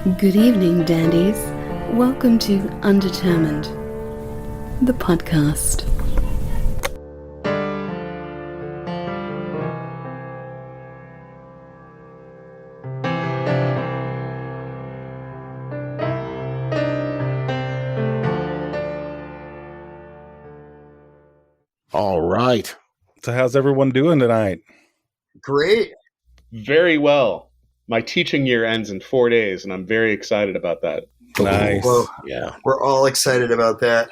Good evening, dandies. Welcome to Undetermined, the podcast. All right. So how's everyone doing tonight? Great. Very well. My teaching year ends in 4 days, and I'm very excited about that. Nice. Well, Yeah. we're all excited about that.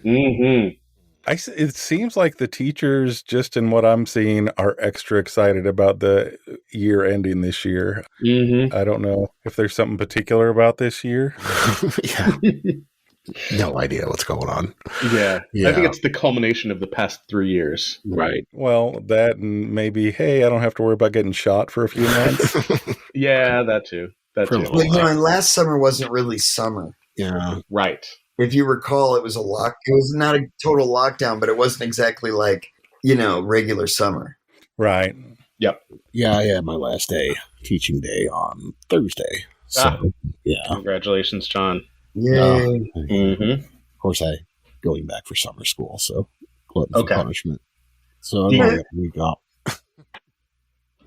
Mm-hmm. It seems like the teachers, just in what I'm seeing, are extra excited about the year ending this year. Mm-hmm. I don't know if there's something particular about this year. Yeah. No idea what's going on. Yeah. Yeah. I think it's the culmination of the past 3 years. Right. Well, that and maybe, hey, I don't have to worry about getting shot for a few months. Yeah, that too. That For a too. little Well, you know, and last summer wasn't really summer. Yeah. Right. If you recall, it was a lock. It was not a total lockdown, but it wasn't exactly like, regular summer. Right. Yep. Yeah, I had my last teaching day on Thursday. So, yeah. Congratulations, John. Yay. Mm-hmm. Of course, going back for summer school, so glutton for Okay. punishment. So, Do you- I'm going to week off.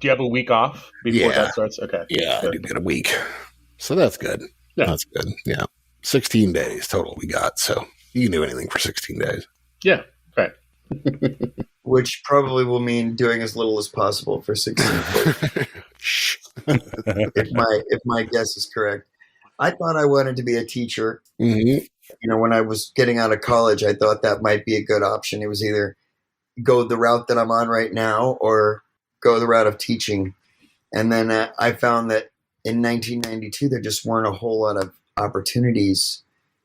Do you have a week off before Yeah. that starts? Okay. Yeah, I Good. did get a week. So that's good. Yeah. That's good. Yeah. 16 days total we got. So you can do anything for 16 days. Yeah. Right. Which probably will mean doing as little as possible for 16 Shh. if my guess is correct. I thought I wanted to be a teacher. Mhm. When I was getting out of college, I thought that might be a good option. It was either go the route that I'm on right now or go the route of teaching. And then I found that in 1992, there just weren't a whole lot of opportunities.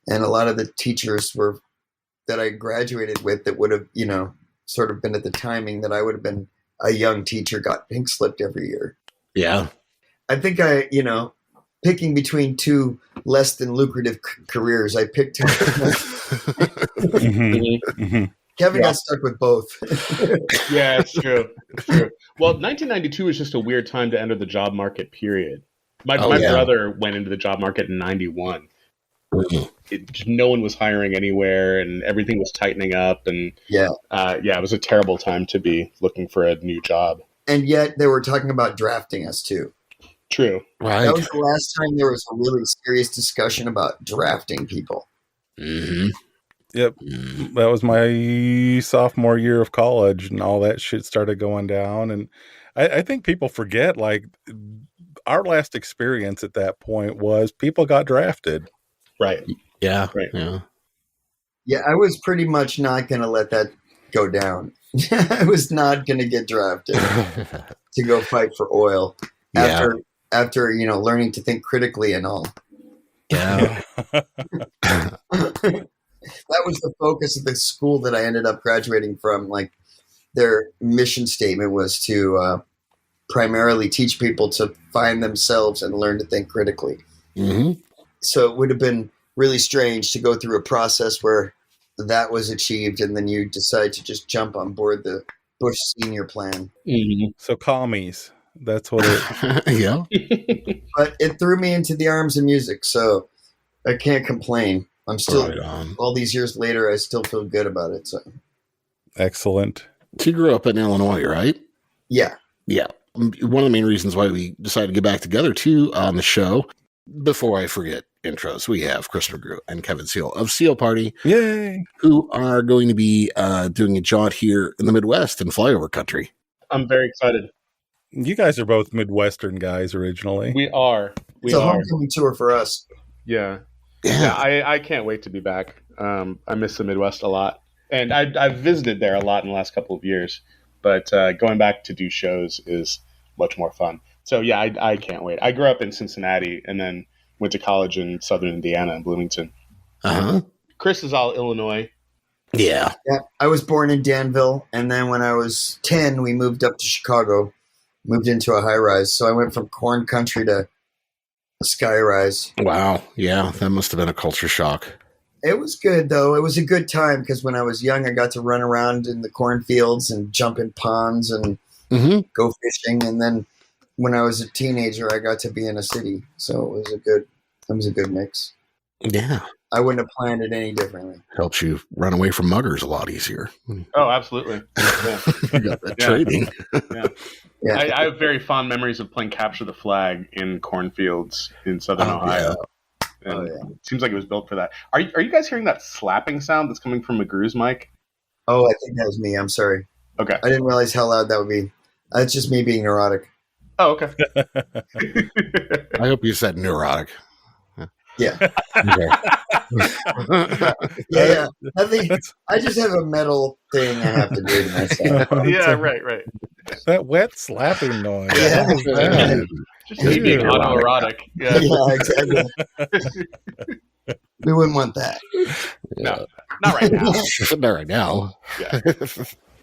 And a lot of the teachers that I graduated with that would have, sort of been at the timing that I would have been a young teacher got pink slipped every year. Yeah. I think picking between two less than lucrative careers, I picked Mhm. Mhm. Kevin got stuck with both. Yeah, it's true. It's true. Well, 1992 is just a weird time to enter the job market, period. My yeah. brother went into the job market in 91. Mhm. No one was hiring anywhere, and everything was tightening up. And Yeah. it was a terrible time to be looking for a new job. And yet they were talking about drafting us too. True. Right. That was the last time there was a really serious discussion about drafting people. Mm-hmm. Yep. That was my sophomore year of college, and all that shit started going down. And I think people forget, like, our last experience at that point was people got drafted. Right. Yeah. Right. Yeah. Yeah, I was pretty much not going to let that go down. I was not going to get drafted to go fight for oil after learning to think critically and all. Yeah. That was the focus of the school that I ended up graduating from. Like, their mission statement was to primarily teach people to find themselves and learn to think critically. Mm-hmm. So it would have been really strange to go through a process where that was achieved and then you decide to just jump on board the Bush senior plan. Mm-hmm. So commies, that's what it. Yeah. But it threw me into the arms of music, so I can't complain. I'm still, Right on. all these years later, I still feel good about it. So Excellent. So you grew up in Illinois, right? yeah. Yeah. One of the main reasons why we decided to get back together, too, on the show, before I forget intros, we have Chris McGrew and Kevin Seal of Seal Party, Yay. who are going to be doing a jaunt here in the Midwest in flyover country. I'm very excited. You guys are both Midwestern guys originally. We are. It's a homecoming tour for us. Yeah. Yeah, I can't wait to be back. I miss the Midwest a lot. And I've visited there a lot in the last couple of years. But going back to do shows is much more fun. So, yeah, I can't wait. I grew up in Cincinnati and then went to college in southern Indiana in Bloomington. Uh-huh. Chris is all Illinois. Yeah. Yeah, I was born in Danville, and then when I was 10, we moved up to Chicago, moved into a high-rise. So I went from corn country to a sky-rise. Wow. Yeah, that must have been a culture shock. It was good, though. It was a good time because when I was young, I got to run around in the cornfields and jump in ponds and go fishing. And then when I was a teenager, I got to be in a city. So it was a good That was a good mix. Yeah. I wouldn't have planned it any differently. Helps you run away from muggers a lot easier. Oh, absolutely. Yeah. You got that trading. Yeah. I have very fond memories of playing Capture the Flag in cornfields in southern Ohio. And it seems like it was built for that. Are you guys hearing that slapping sound that's coming from McGrew's mic? Oh, I think that was me. I'm sorry. Okay. I didn't realize how loud that would be. That's just me being neurotic. Oh, okay. I hope you said neurotic. Yeah. Okay. Yeah. I just have a metal thing I have to do to myself. Yeah, right. That wet slapping noise. Yeah. What was that? Just me being autoerotic. Yeah. Yeah, exactly. We wouldn't want that. No, not right now. Not right now. Yeah.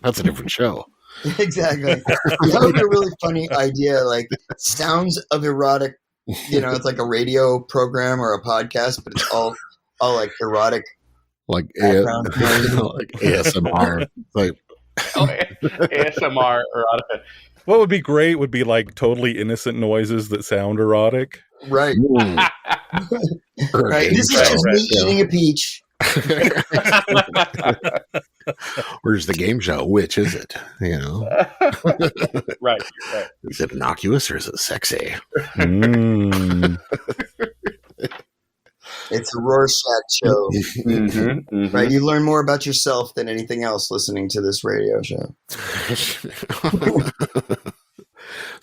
That's a different show. Exactly. That would be a really funny idea, like sounds of erotic. It's like a radio program or a podcast, but it's all like erotic, like background noise. like ASMR. Like ASMR erotica. What would be great would be like totally innocent noises that sound erotic. Right. Right. This is just me eating a peach. Where's the game show? Which is it? Right. Is it innocuous or is it sexy? It's a Rorschach show. Mm-hmm. Right. You learn more about yourself than anything else listening to this radio show.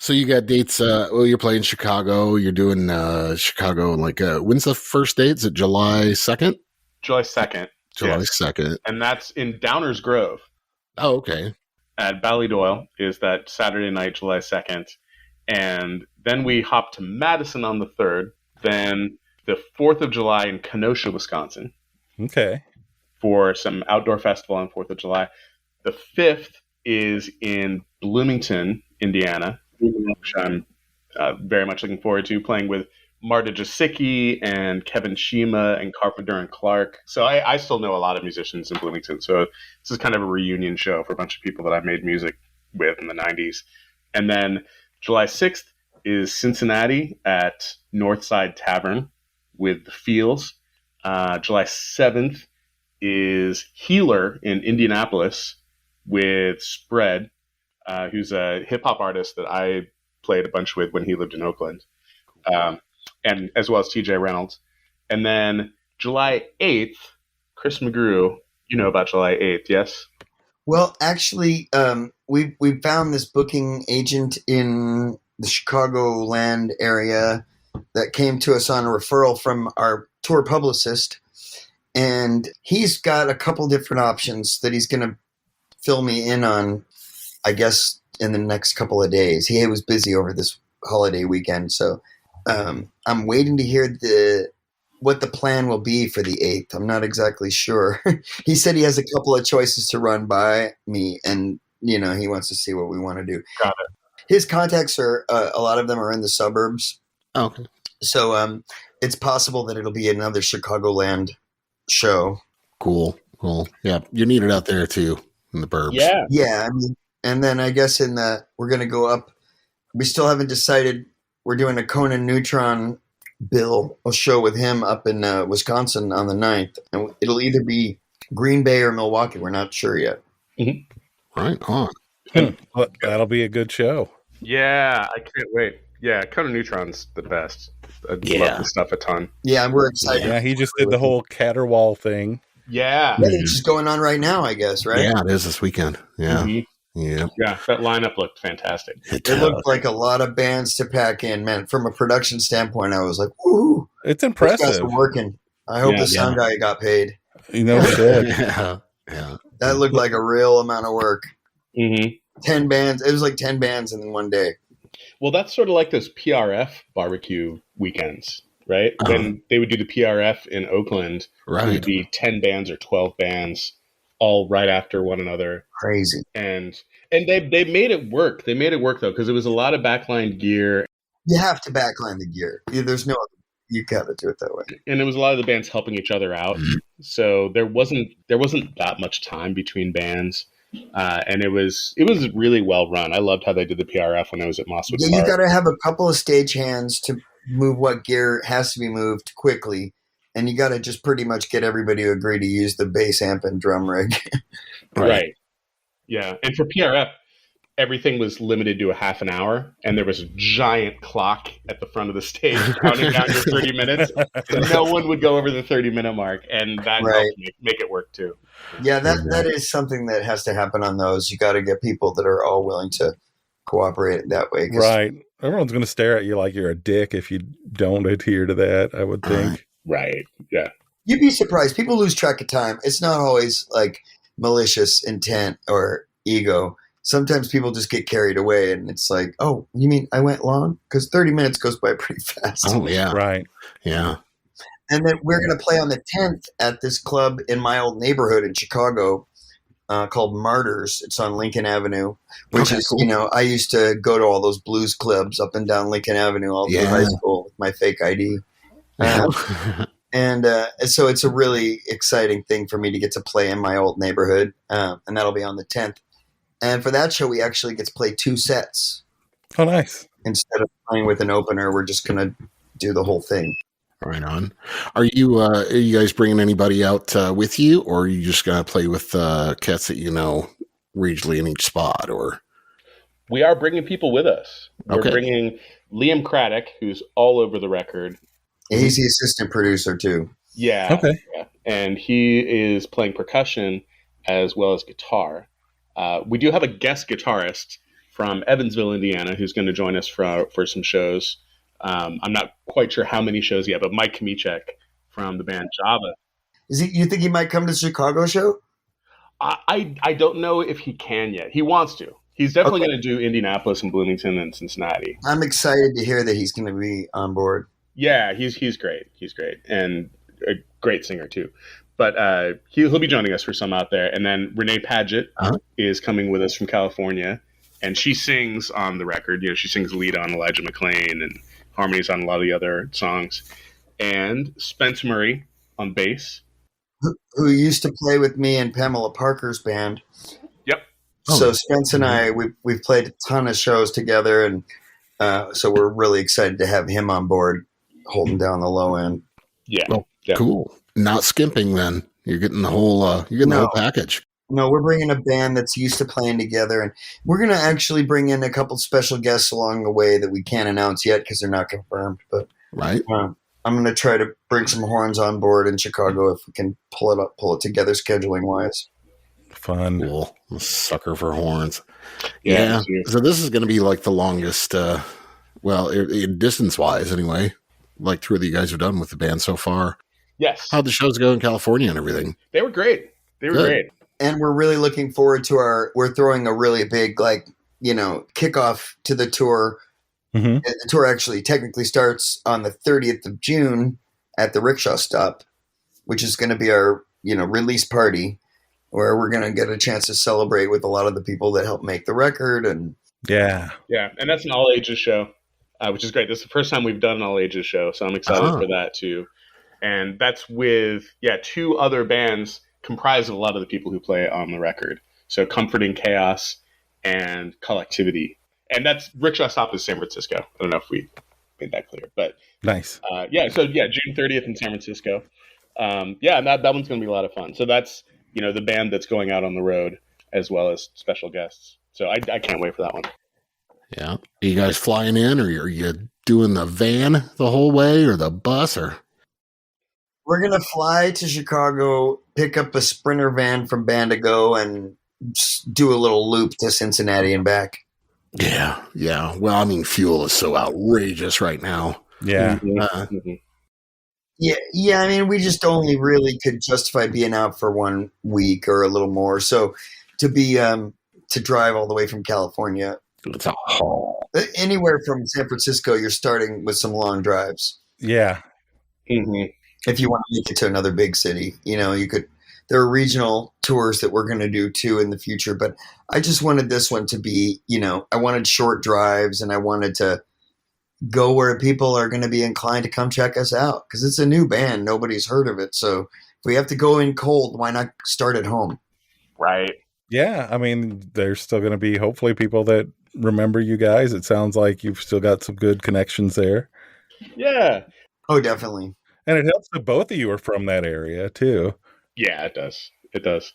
So you got dates. You're playing Chicago. You're doing Chicago. Like, when's the first date? Is it July 2nd? July 2nd. July 2nd. And that's in Downers Grove. Oh, okay. At Ballydoyle is that Saturday night, July 2nd. And then we hop to Madison on the 3rd. Then the 4th of July in Kenosha, Wisconsin. Okay. For some outdoor festival on 4th of July. The 5th is in Bloomington, Indiana, which I'm very much looking forward to, playing with Marta Jasicki and Kevin Shima and Carpenter and Clark. So I still know a lot of musicians in Bloomington. So this is kind of a reunion show for a bunch of people that I made music with in the 90s. And then July 6th is Cincinnati at Northside Tavern with the Feels. July 7th is Healer in Indianapolis with Spread, who's a hip-hop artist that I played a bunch with when he lived in Oakland. And as well as TJ Reynolds. And then July 8th, Chris McGrew, you know about July 8th, yes? Well, actually, we found this booking agent in the Chicagoland area that came to us on a referral from our tour publicist. And he's got a couple different options that he's going to fill me in on, I guess, in the next couple of days. He was busy over this holiday weekend, so I'm waiting to hear what the plan will be for the 8th. I'm not exactly sure. He said he has a couple of choices to run by me, and he wants to see what we want to do. Got it. His contacts are a lot of them are in the suburbs. Okay. So it's possible that it'll be another Chicagoland show. Cool. Yeah, you need it out there too in the burbs. Yeah. I mean, and then I guess we're going to go up. We still haven't decided. We're doing a Conan Neutron a show with him up in Wisconsin on the 9th. And it'll either be Green Bay or Milwaukee. We're not sure yet. Mm-hmm. Right on. Well, that'll be a good show. Yeah, I can't wait. Yeah, Conan Neutron's the best. I love this stuff a ton. Yeah, we're excited. Yeah, he just did the whole Caterwall thing. Yeah. It's just going on right now, I guess, right? Yeah, it is this weekend. Yeah. Mm-hmm. Yeah. Yeah, that lineup looked fantastic. It looked like a lot of bands to pack in, man. From a production standpoint, I was like, woo. It's impressive. Those guys are working. I hope the sound guy got paid. Shit. Yeah. That looked like a real amount of work. Mm-hmm. 10 bands. It was like 10 bands in one day. Well, that's sort of like those PRF barbecue weekends, right? When they would do the PRF in Oakland, it would be 10 bands or 12 bands all right after one another. Crazy. And they made it work. They made it work, though, because it was a lot of backline gear. You have to backline the gear. There's no other. You got to do it that way. And it was a lot of the bands helping each other out. So there wasn't that much time between bands. And it was really well run. I loved how they did the PRF when I was at Mosswood Park. You got to have a couple of stagehands to move what gear has to be moved quickly. And you got to just pretty much get everybody to agree to use the bass amp and drum rig. Right. Yeah. And for PRF, everything was limited to a half an hour, and there was a giant clock at the front of the stage counting down your 30 minutes. And no one would go over the 30-minute mark, and that helped make it work too. Yeah, that is something that has to happen on those. You got to get people that are all willing to cooperate that way. Right. Everyone's going to stare at you like you're a dick if you don't adhere to that, I would think. Right. Yeah. You'd be surprised. People lose track of time. It's not always like malicious intent or ego. Sometimes people just get carried away, and it's like, oh, you mean I went long? Because 30 minutes goes by pretty fast. Oh, yeah. Right. Yeah. And then we're going to play on the 10th at this club in my old neighborhood in Chicago called Martyrs. It's on Lincoln Avenue, which is, cool. you know, I used to go to all those blues clubs up and down Lincoln Avenue all through high school with my fake ID. And so it's a really exciting thing for me to get to play in my old neighborhood, and that'll be on the 10th. And for that show, we actually get to play 2 sets. Oh, nice. Instead of playing with an opener, we're just going to do the whole thing. Right on. Are you guys bringing anybody out with you, or are you just going to play with cats that you know regionally in each spot? Or we are bringing people with us. We're bringing Liam Craddock, who's all over the record. He's the assistant producer too. Yeah. Okay. Yeah. And he is playing percussion as well as guitar. We do have a guest guitarist from Evansville, Indiana, who's going to join us for some shows. I'm not quite sure how many shows yet, but Mike Kmichek from the band Java. You think he might come to the Chicago show? I don't know if he can yet. He wants to. He's definitely going to do Indianapolis and Bloomington and Cincinnati. I'm excited to hear that he's going to be on board. Yeah, he's great. He's great, and a great singer too. But he'll be joining us for some out there. And then Renee Paget is coming with us from California, and she sings on the record. You know, she sings lead on Elijah McClain and harmonies on a lot of the other songs. And Spence Murray on bass, who used to play with me in Pamela Parker's band. Yep. So Spence and I, we've played a ton of shows together, and so we're really excited to have him on board, holding down the low end. Yeah. Well, cool. Not skimping then. You're getting the whole the whole package. No, we're bringing a band that's used to playing together, and we're going to actually bring in a couple special guests along the way that we can't announce yet because they're not confirmed. But I'm going to try to bring some horns on board in Chicago if we can pull it together scheduling wise. Fun. Cool. I'm a sucker for horns. Yeah. So this is going to be like the longest, distance wise anyway, like tour that you guys have done with the band so far. Yes. How'd the shows go in California and everything? They were great. Great. And we're really looking forward to we're throwing a really big, kickoff to the tour. Mm-hmm. The tour actually technically starts on the 30th of June at the Rickshaw Stop, which is going to be our, release party where we're going to get a chance to celebrate with a lot of the people that helped make the record. And yeah. And that's an all ages show, which is great. This is the first time we've done an all ages show. So I'm excited for that too. And that's with, 2 other bands comprised of a lot of the people who play on the record. So Comforting Chaos and Collectivity. And that's Rickshaw Stop is San Francisco. I don't know if we made that clear, but nice. June 30th in San Francisco. And that one's going to be a lot of fun. So that's, the band that's going out on the road as well as special guests. So I can't wait for that one. Yeah. Are you guys flying in, or are you doing the van the whole way, or the bus, or? We're going to fly to Chicago, pick up a Sprinter van from Bandigo, and do a little loop to Cincinnati and back. Yeah. Well, I mean, fuel is so outrageous right now. Yeah. Mm-hmm. Yeah. I mean, we just only really could justify being out for 1 week or a little more. So to be to drive all the way from California, it's a haul. Anywhere from San Francisco, you're starting with some long drives. Yeah. Mm-hmm. If you want to make it to another big city, there are regional tours that we're going to do too in the future, but I just wanted this one to be, I wanted short drives, and I wanted to go where people are going to be inclined to come check us out, because it's a new band. Nobody's heard of it. So if we have to go in cold, why not start at home? Right. Yeah. I mean, there's still going to be hopefully people that remember you guys. It sounds like you've still got some good connections there. Yeah. Oh, definitely. And it helps that both of you are from that area too. Yeah, it does. It does.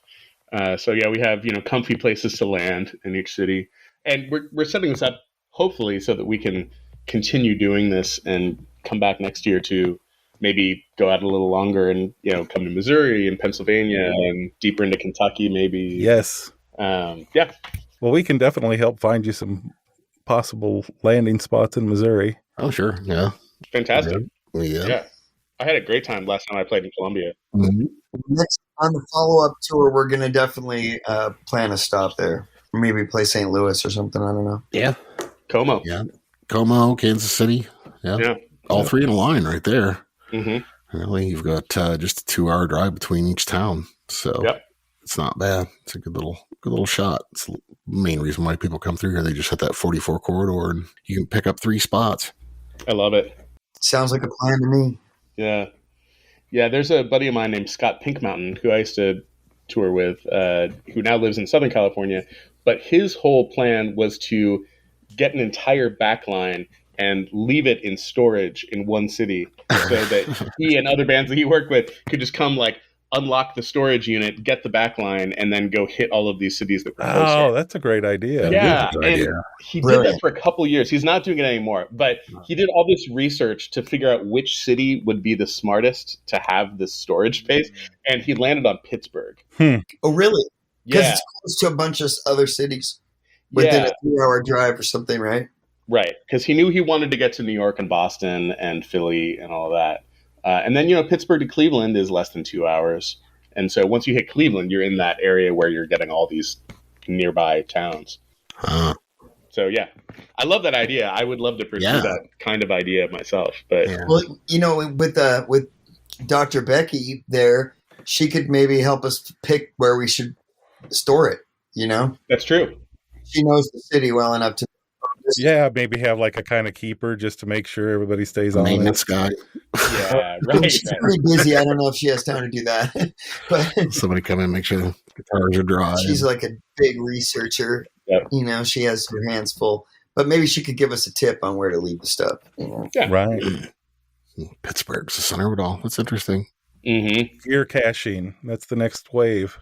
So yeah, we have comfy places to land in each city, and we're setting this up hopefully so that we can continue doing this and come back next year to maybe go out a little longer and come to Missouri and Pennsylvania and deeper into Kentucky maybe. Yes. Yeah. Well, we can definitely help find you some possible landing spots in Missouri. Oh, sure. Yeah. Fantastic. Yeah. I had a great time last time I played in Columbia. Mm-hmm. Next on the follow-up tour, we're going to definitely plan a stop there. Maybe play St. Louis or something. I don't know. Yeah. Como. Yeah. Como, Kansas City. Yeah. All three in a line right there. Mm-hmm. Really, you've got just a 2-hour drive between each town. So it's not bad. It's a good little shot. It's the main reason why people come through here. They just hit that 44 corridor and you can pick up 3 spots. I love it. Sounds like a plan to me. Yeah. Yeah, there's a buddy of mine named Scott Pink Mountain who I used to tour with, who now lives in Southern California. But his whole plan was to get an entire backline and leave it in storage in one city so that he and other bands that he worked with could just come unlock the storage unit, get the backline, and then go hit all of these cities that were closer. Oh, that's a great idea. Yeah, and he did that for a couple years. He's not doing it anymore, but he did all this research to figure out which city would be the smartest to have this storage space, and he landed on Pittsburgh. Oh, really? Because Yeah, it's close to a bunch of other cities within a 3-hour drive or something, right? right. Because he knew he wanted to get to New York and Boston and Philly and all of that. And then, Pittsburgh to Cleveland is less than 2 hours. And so once you hit Cleveland, you're in that area where you're getting all these nearby towns. So, yeah, I love that idea. I would love to pursue that kind of idea myself. But Well, with Dr. Becky there, she could maybe help us pick where we should store it, that's true. She knows the city well enough to. Yeah, maybe have a kind of keeper just to make sure everybody stays on Maintenance guy. Yeah, right. She's pretty busy. I don't know if she has time to do that. But Somebody come in and make sure the guitars are dry. she's like a big researcher. Yep. She has her hands full. But maybe she could give us a tip on where to leave the stuff. Yeah. Right. Pittsburgh's the center of it all. That's interesting. Mm-hmm. Gear caching. That's the next wave.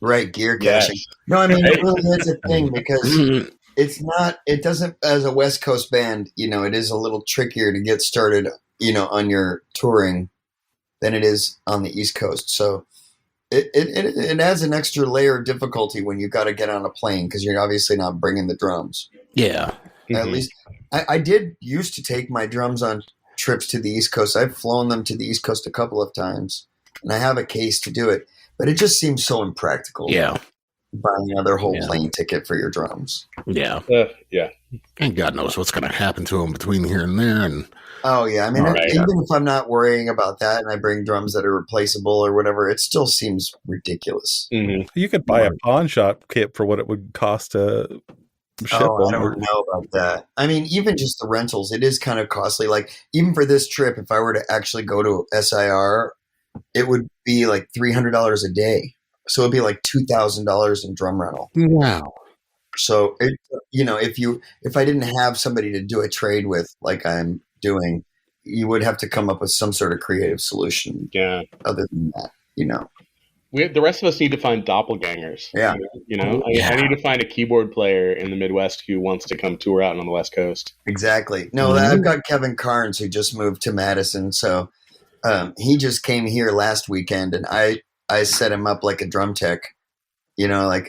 Right, gear caching. No, I mean, it really is a thing because it doesn't, as a West Coast band, it is a little trickier to get started, on your touring than it is on the East Coast. So it adds an extra layer of difficulty when you got to get on a plane because you're obviously not bringing the drums. Yeah. At least I did used to take my drums on trips to the East Coast. I've flown them to the East Coast a couple of times and I have a case to do it, but it just seems so impractical. Yeah. Buying another whole plane ticket for your drums. Yeah. Yeah. And God knows what's going to happen to them between here and there. And oh, yeah. I mean, even if I'm not worrying about that and I bring drums that are replaceable or whatever, it still seems ridiculous. Mm-hmm. You could buy a pawn shop kit for what it would cost to ship them. I don't know about that. I mean, even just the rentals, it is kind of costly. Like, even for this trip, if I were to actually go to SIR, it would be like $300 a day. So it'd be like $2,000 in drum rental. wow. So if I didn't have somebody to do a trade with, like I'm doing, you would have to come up with some sort of creative solution. Yeah. Other than that, The rest of us need to find doppelgangers. Yeah. I need to find a keyboard player in the Midwest who wants to come tour out on the West Coast. Exactly. No, I've got Kevin Carnes who just moved to Madison. So he just came here last weekend and I set him up like a drum tech. I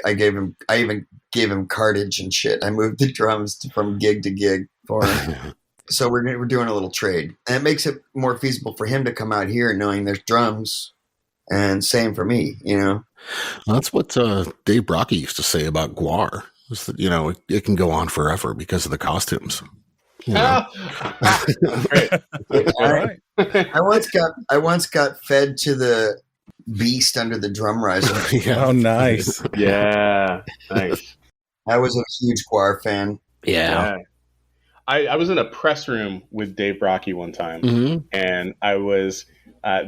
even gave him cartage and shit. I moved the drums from gig to gig for him. So we're doing a little trade. And it makes it more feasible for him to come out here knowing there's drums. And same for me, That's what Dave Brocky used to say about Gwar. Was that, it can go on forever because of the costumes. Great. Right. I once got fed to the beast under the drum riser. Oh, nice. Yeah. Nice. I was a huge Gwar fan. Yeah. I was in a press room with Dave Brocky one time, and I was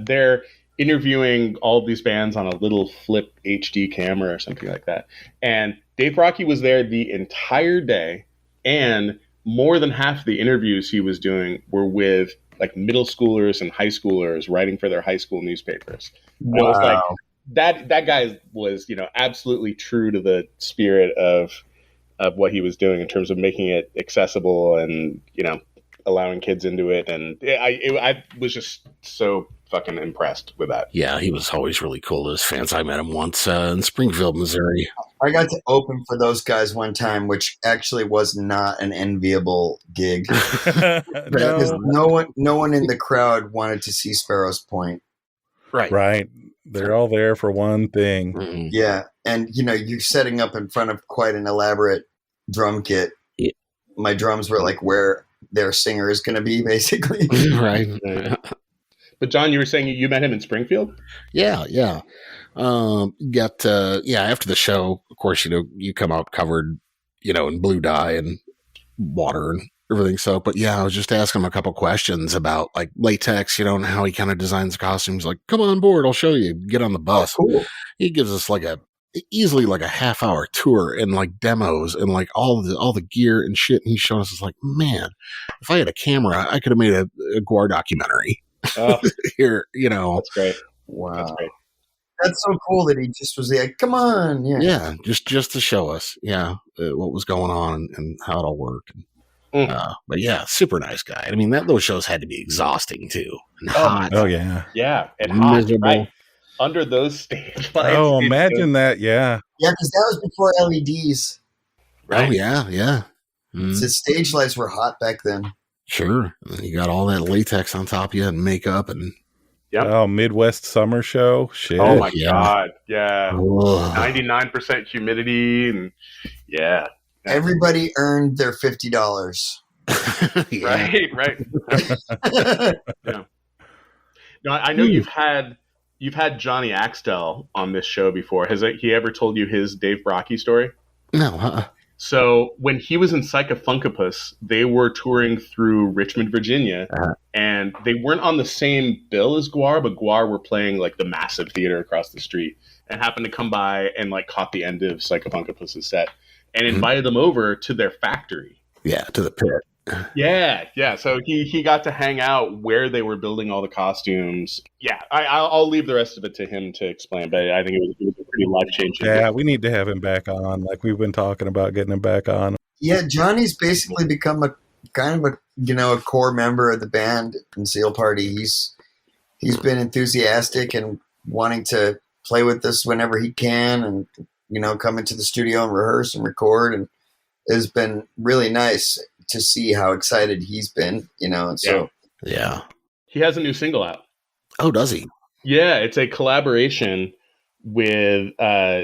there interviewing all of these bands on a little flip HD camera or something like that. And Dave Brocky was there the entire day, and more than half of the interviews he was doing were with like middle schoolers and high schoolers writing for their high school newspapers. Wow. I was like, that guy was, absolutely true to the spirit of what he was doing in terms of making it accessible and, allowing kids into it. And I was just so fucking impressed with that. Yeah, he was always really cool to his fans. I met him once in Springfield, Missouri. I got to open for those guys one time, which actually was not an enviable gig. Because no one in the crowd wanted to see Sparrow's Point. Right. They're all there for one thing. Mm-hmm. Yeah. And, you're setting up in front of quite an elaborate drum kit. Yeah. My drums were like where their singer is going to be, basically. Right. But John, you were saying you met him in Springfield? Yeah. After the show, of course, you come out covered, in blue dye and water and everything. So, but yeah, I was just asking him a couple questions about like latex, and how he kind of designs the costumes. Like, come on board, I'll show you. Get on the bus. Oh, cool. He gives us easily like a half-hour tour and like demos and like all the gear and shit. And he showed us, like, man, if I had a camera, I could have made a Gwar documentary. Here, That's great. Wow. That's great. That's so cool that he just was like, come on. Yeah. Just to show us, what was going on and how it all worked. But yeah, super nice guy. I mean, those shows had to be exhausting too. And hot. Oh yeah. Yeah. And hot. Miserable. Right? Under those stage lights. Oh, imagine that. Yeah. Yeah, because that was before LEDs. Right. Oh yeah. Mm. The stage lights were hot back then. Sure. And you got all that latex on top of you and makeup and. Yep. Oh, Midwest summer show. Shit. Oh my God. Yeah. Ugh. 99% humidity and yeah. Everybody earned their $50. Yeah. Right. Yeah. No, I know you've had Johnny Axtell on this show before. Has he ever told you his Dave Brockie story? No. So when he was in Psychofunkopus, they were touring through Richmond, Virginia, and they weren't on the same bill as Gwar, but Gwar were playing like the massive theater across the street and happened to come by and like caught the end of Psychofunkopus' set and invited them over to their factory. Yeah, to the pit. Yeah. So he got to hang out where they were building all the costumes. Yeah, I'll leave the rest of it to him to explain, but I think it was a pretty life-changing. Yeah, we need to have him back on. Like we've been talking about getting him back on. Yeah, Johnny's basically become a kind of a core member of the band in Seal Party. He's been enthusiastic and wanting to play with us whenever he can, and come into the studio and rehearse and record, and it's been really nice to see how excited he's been, and so yeah. He has a new single out. Oh, does he? Yeah, it's a collaboration with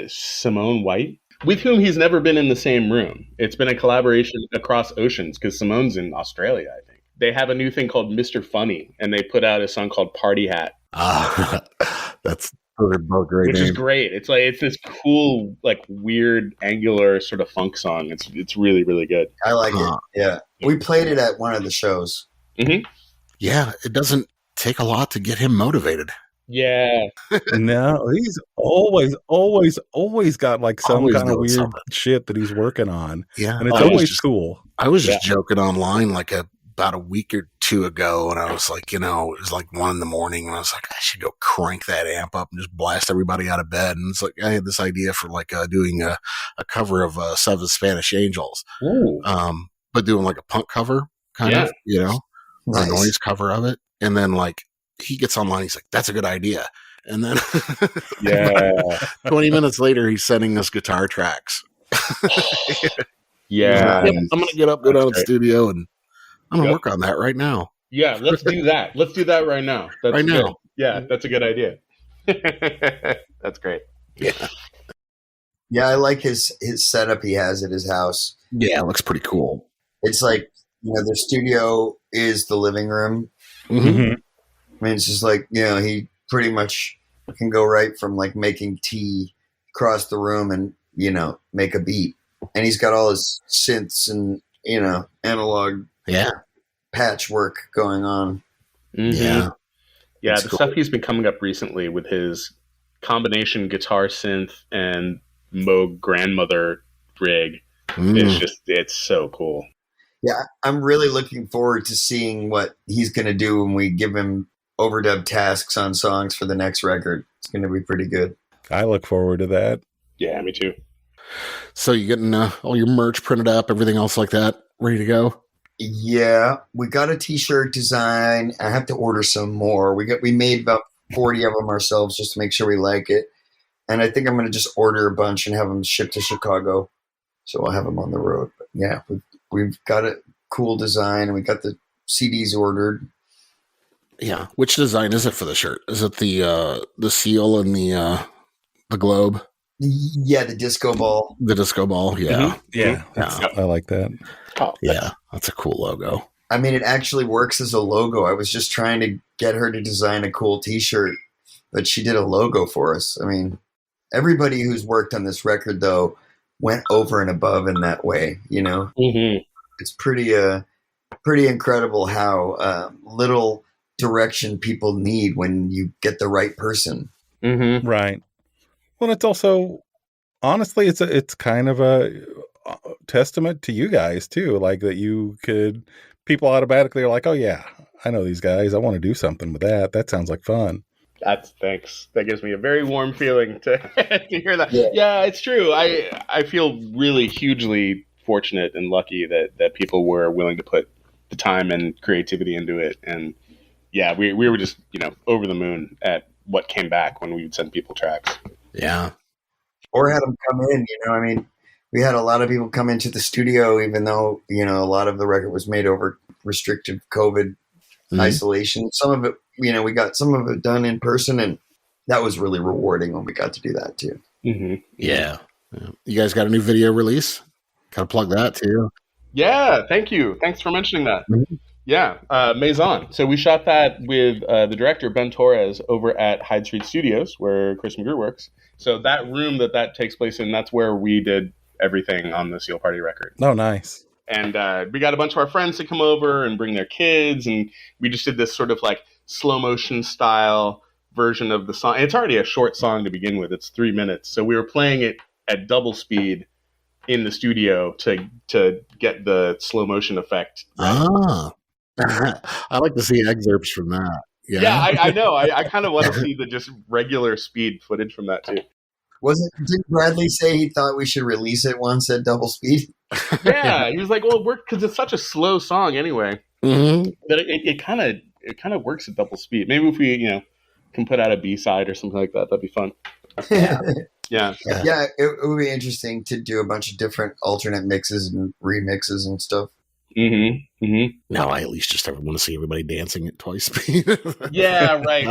Simone White, with whom he's never been in the same room. It's been a collaboration across oceans because Simone's in Australia, I think. They have a new thing called Mr. Funny, and they put out a song called Party Hat. That's great. Which is great. It's like this cool, like weird, angular sort of funk song. It's really, really good. I like it. Yeah, we played it at one of the shows. Mm-hmm. Yeah, it doesn't take a lot to get him motivated. Yeah. No, he's always got like some kind of weird shit that he's working on. Yeah, and it's always cool. I was just joking online like about a week or two ago, and I was like, it was like 1 a.m, and I was like, I should go crank that amp up and just blast everybody out of bed. And it's like I had this idea for like doing a cover of Seven Spanish Angels, but doing like a punk cover kind of, Nice. a noise cover of it. And then like he gets online, he's like, that's a good idea. And then 20 minutes later, he's sending us guitar tracks. Yeah. I'm going to get up, go down to the studio, and I'm going to work on that right now. Yeah, let's do that. Let's do that right now. That's right good. now. Yeah, that's a good idea. That's great. Yeah. Yeah, I like his setup he has at his house. Yeah, it looks pretty cool. It's like, the studio is the living room. Mm-hmm. I mean, it's just like, he pretty much can go right from like making tea across the room and, make a beat. And he's got all his synths and, analog patchwork going on. Mm-hmm. Yeah. Yeah, That's the cool. stuff he's been coming up recently with his combination guitar synth and Moog grandmother rig is just, it's so cool. Yeah, I'm really looking forward to seeing what he's going to do when we give him overdub tasks on songs for the next record. It's going to be pretty good. I look forward to that. Yeah, me too. So you getting all your merch printed up, everything else like that, ready to go? Yeah, we got a t-shirt design. I have to order some more. We made about 40 of them ourselves just to make sure we like it. And I think I'm going to just order a bunch and have them shipped to Chicago. So I'll have them on the road. But yeah, we've got a cool design and we got the CDs ordered. Yeah. Which design is it for the shirt? Is it the seal and the globe? Yeah, the disco ball. The disco ball, yeah. Mm-hmm. Yeah. I like that. Oh, yeah, that's a cool logo. I mean, it actually works as a logo. I was just trying to get her to design a cool t-shirt, but she did a logo for us. I mean, everybody who's worked on this record, though, went over and above in that way, you know? Mm-hmm. It's pretty incredible how little direction people need when you get the right person. Mm-hmm. Right. Well, it's also, honestly, it's kind of a testament to you guys too. Like that people automatically are like, oh yeah, I know these guys. I want to do something with that. That sounds like fun. Thanks. That gives me a very warm feeling to hear that. Yeah, it's true. I feel really hugely fortunate and lucky that people were willing to put the time and creativity into it. And yeah, we were just, over the moon at what came back when we would send people tracks. Yeah. Or had them come in, I mean, we had a lot of people come into the studio, even though, a lot of the record was made over restrictive COVID isolation. Some of it, we got some of it done in person, and that was really rewarding when we got to do that too. Mm-hmm. Yeah. You guys got a new video release? Gotta plug that too. Yeah, thank you. Thanks for mentioning that. Mm-hmm. Yeah, Maison. So we shot that with the director, Ben Torres, over at Hyde Street Studios, where Chris McGrew works. So that room that takes place in, that's where we did everything on the Seal Party record. Oh, nice. And we got a bunch of our friends to come over and bring their kids, and we just did this sort of like slow motion style version of the song. And it's already a short song to begin with. It's 3 minutes. So we were playing it at double speed in the studio to get the slow motion effect. Right? Ah. I like to see excerpts from that. Yeah, I know. I kind of want to see the just regular speed footage from that too. Did Bradley say he thought we should release it once at double speed? Yeah, he was like, "Well, because it's such a slow song anyway, that it kind of works at double speed. Maybe if we can put out a B-side or something like that, that'd be fun." Yeah, it would be interesting to do a bunch of different alternate mixes and remixes and stuff. Mm-hmm. Mm-hmm. Now I at least just want to see everybody dancing at twice speed. Yeah, right.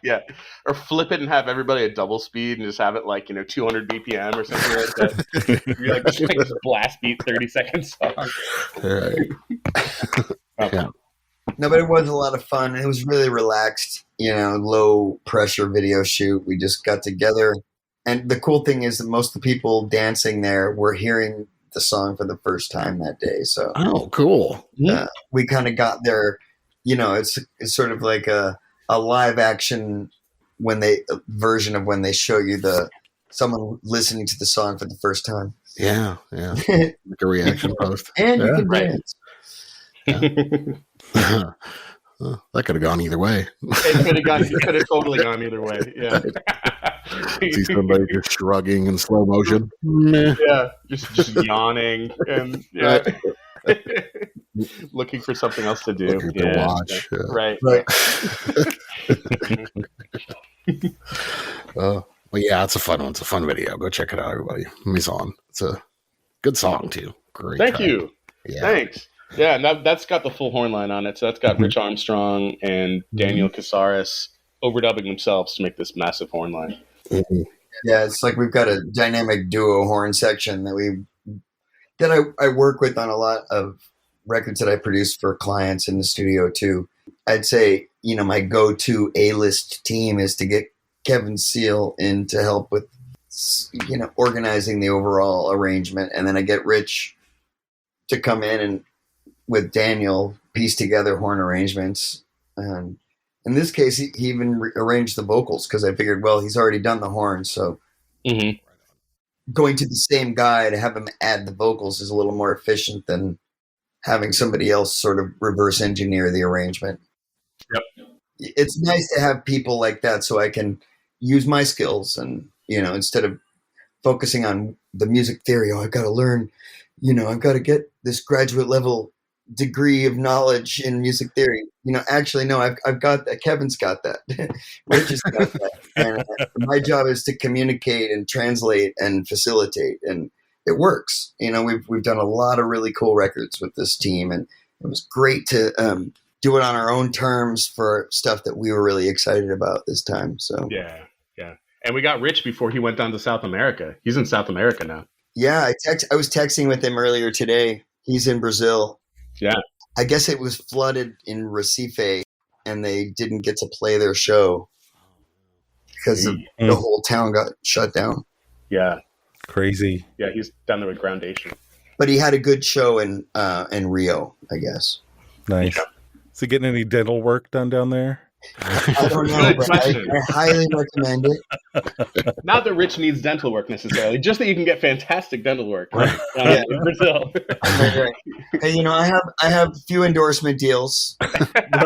Yeah, or flip it and have everybody at double speed and just have it like 200 BPM or something like that. You're like just blast beat 30-second song. Right. Yeah. No, but it was a lot of fun. It was really relaxed, low pressure video shoot. We just got together, and the cool thing is that most of the people dancing there were hearing the song for the first time that day. So, oh, cool. We kind of got there. It's sort of like a live action version of when they show you someone listening to the song for the first time. Yeah. Like a reaction post. And you can dance. Yeah. That could have gone either way. It could have totally gone either way. Yeah. See somebody just shrugging in slow motion. Yeah, just yawning and looking for something else to do. Looking to watch. Yeah. Right. Well, yeah, it's a fun one. It's a fun video. Go check it out, everybody. Maison. It's a good song too. Great. Thank you. Yeah. Thanks. Yeah, and that's got the full horn line on it. So that's got Rich Armstrong and Daniel Casares overdubbing themselves to make this massive horn line. Mm-hmm. Yeah, it's like we've got a dynamic duo horn section that I work with on a lot of records that I produce for clients in the studio too. I'd say, my go-to A-list team is to get Kevin Seal in to help with, organizing the overall arrangement. And then I get Rich to come in and with Daniel piece together horn arrangements. And in this case, he even arranged the vocals because I figured, well, he's already done the horns. So going to the same guy to have him add the vocals is a little more efficient than having somebody else sort of reverse engineer the arrangement. Yep. It's nice to have people like that so I can use my skills and, instead of focusing on the music theory, I've got to learn, I've got to get this graduate level degree of knowledge in music theory. Actually, no, I've got that. Kevin's got that. Rich has got that. And my job is to communicate and translate and facilitate, and it works. We've done a lot of really cool records with this team, and it was great to do it on our own terms for stuff that we were really excited about this time. So yeah. And we got Rich before he went down to South America. He's in South America now. Yeah, I was texting with him earlier today. He's in Brazil. Yeah. I guess it was flooded in Recife, and they didn't get to play their show because the whole town got shut down. Yeah. Crazy. Yeah, he's down there with Groundation. But he had a good show in Rio, I guess. Nice. Yeah. Is he getting any dental work done down there? I don't know, but I highly recommend it. Not that Rich needs dental work necessarily, just that you can get fantastic dental work in Brazil. Right. Hey, I have a few endorsement deals. I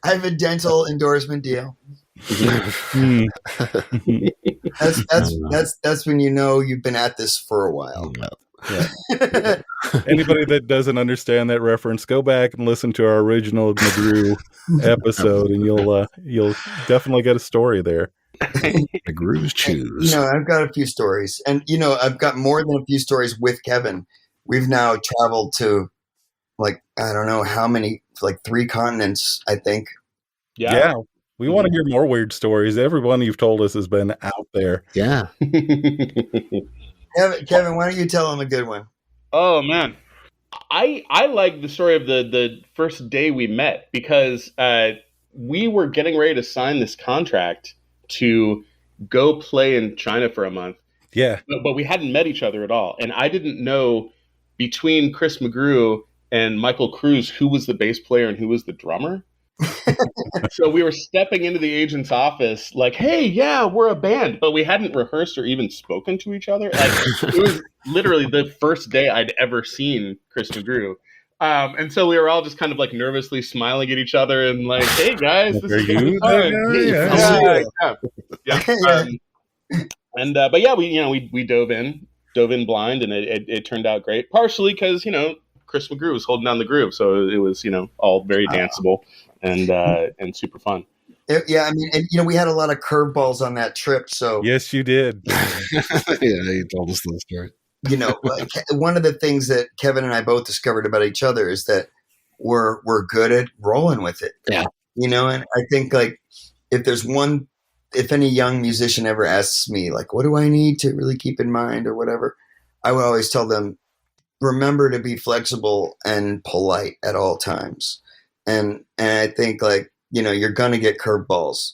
have a dental endorsement deal. That's when you've been at this for a while. Yeah. Anybody that doesn't understand that reference, go back and listen to our original McGrew episode, and you'll definitely get a story there. McGrew's choose. I've got a few stories, and I've got more than a few stories with Kevin. We've now traveled to, I don't know how many, 3 continents, I think. Yeah. We want to hear more weird stories. Every one you've told us has been out there. Yeah. Kevin, why don't you tell him a good one? Oh, man. I like the story of the first day we met, because we were getting ready to sign this contract to go play in China for a month. Yeah. But we hadn't met each other at all. And I didn't know between Chris McGrew and Michael Cruz who was the bass player and who was the drummer. So we were stepping into the agent's office like, hey, yeah, we're a band, but we hadn't rehearsed or even spoken to each other. It was literally the first day I'd ever seen Chris McGrew. And so we were all just kind of nervously smiling at each other and hey guys, this is you fun. Yeah. But yeah, we dove in blind, and it turned out great, partially because Chris McGrew was holding down the groove, so it was all very danceable and super fun. Yeah, I mean, and we had a lot of curveballs on that trip. So yes, you did. Yeah, you told us the story. One of the things that Kevin and I both discovered about each other is that we're good at rolling with it. Yeah, and I think if any young musician ever asks me what do I need to really keep in mind or whatever, I would always tell them, remember to be flexible and polite at all times. And I think you're going to get curveballs.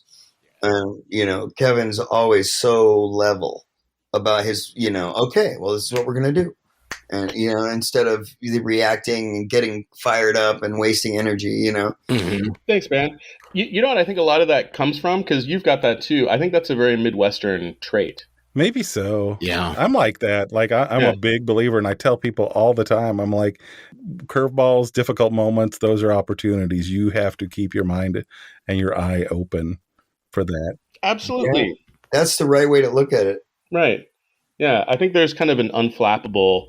Kevin's always so level about his, okay, well, this is what we're going to do. And, instead of reacting and getting fired up and wasting energy, Mm-hmm. Thanks, man. You know what I think a lot of that comes from? Because you've got that too. I think that's a very Midwestern trait. Maybe so. Yeah. I'm like that. I'm a big believer, and I tell people all the time, I'm like, curveballs, difficult moments, those are opportunities. You have to keep your mind and your eye open for that. Absolutely. Yeah. That's the right way to look at it. Right. Yeah. I think there's kind of an unflappable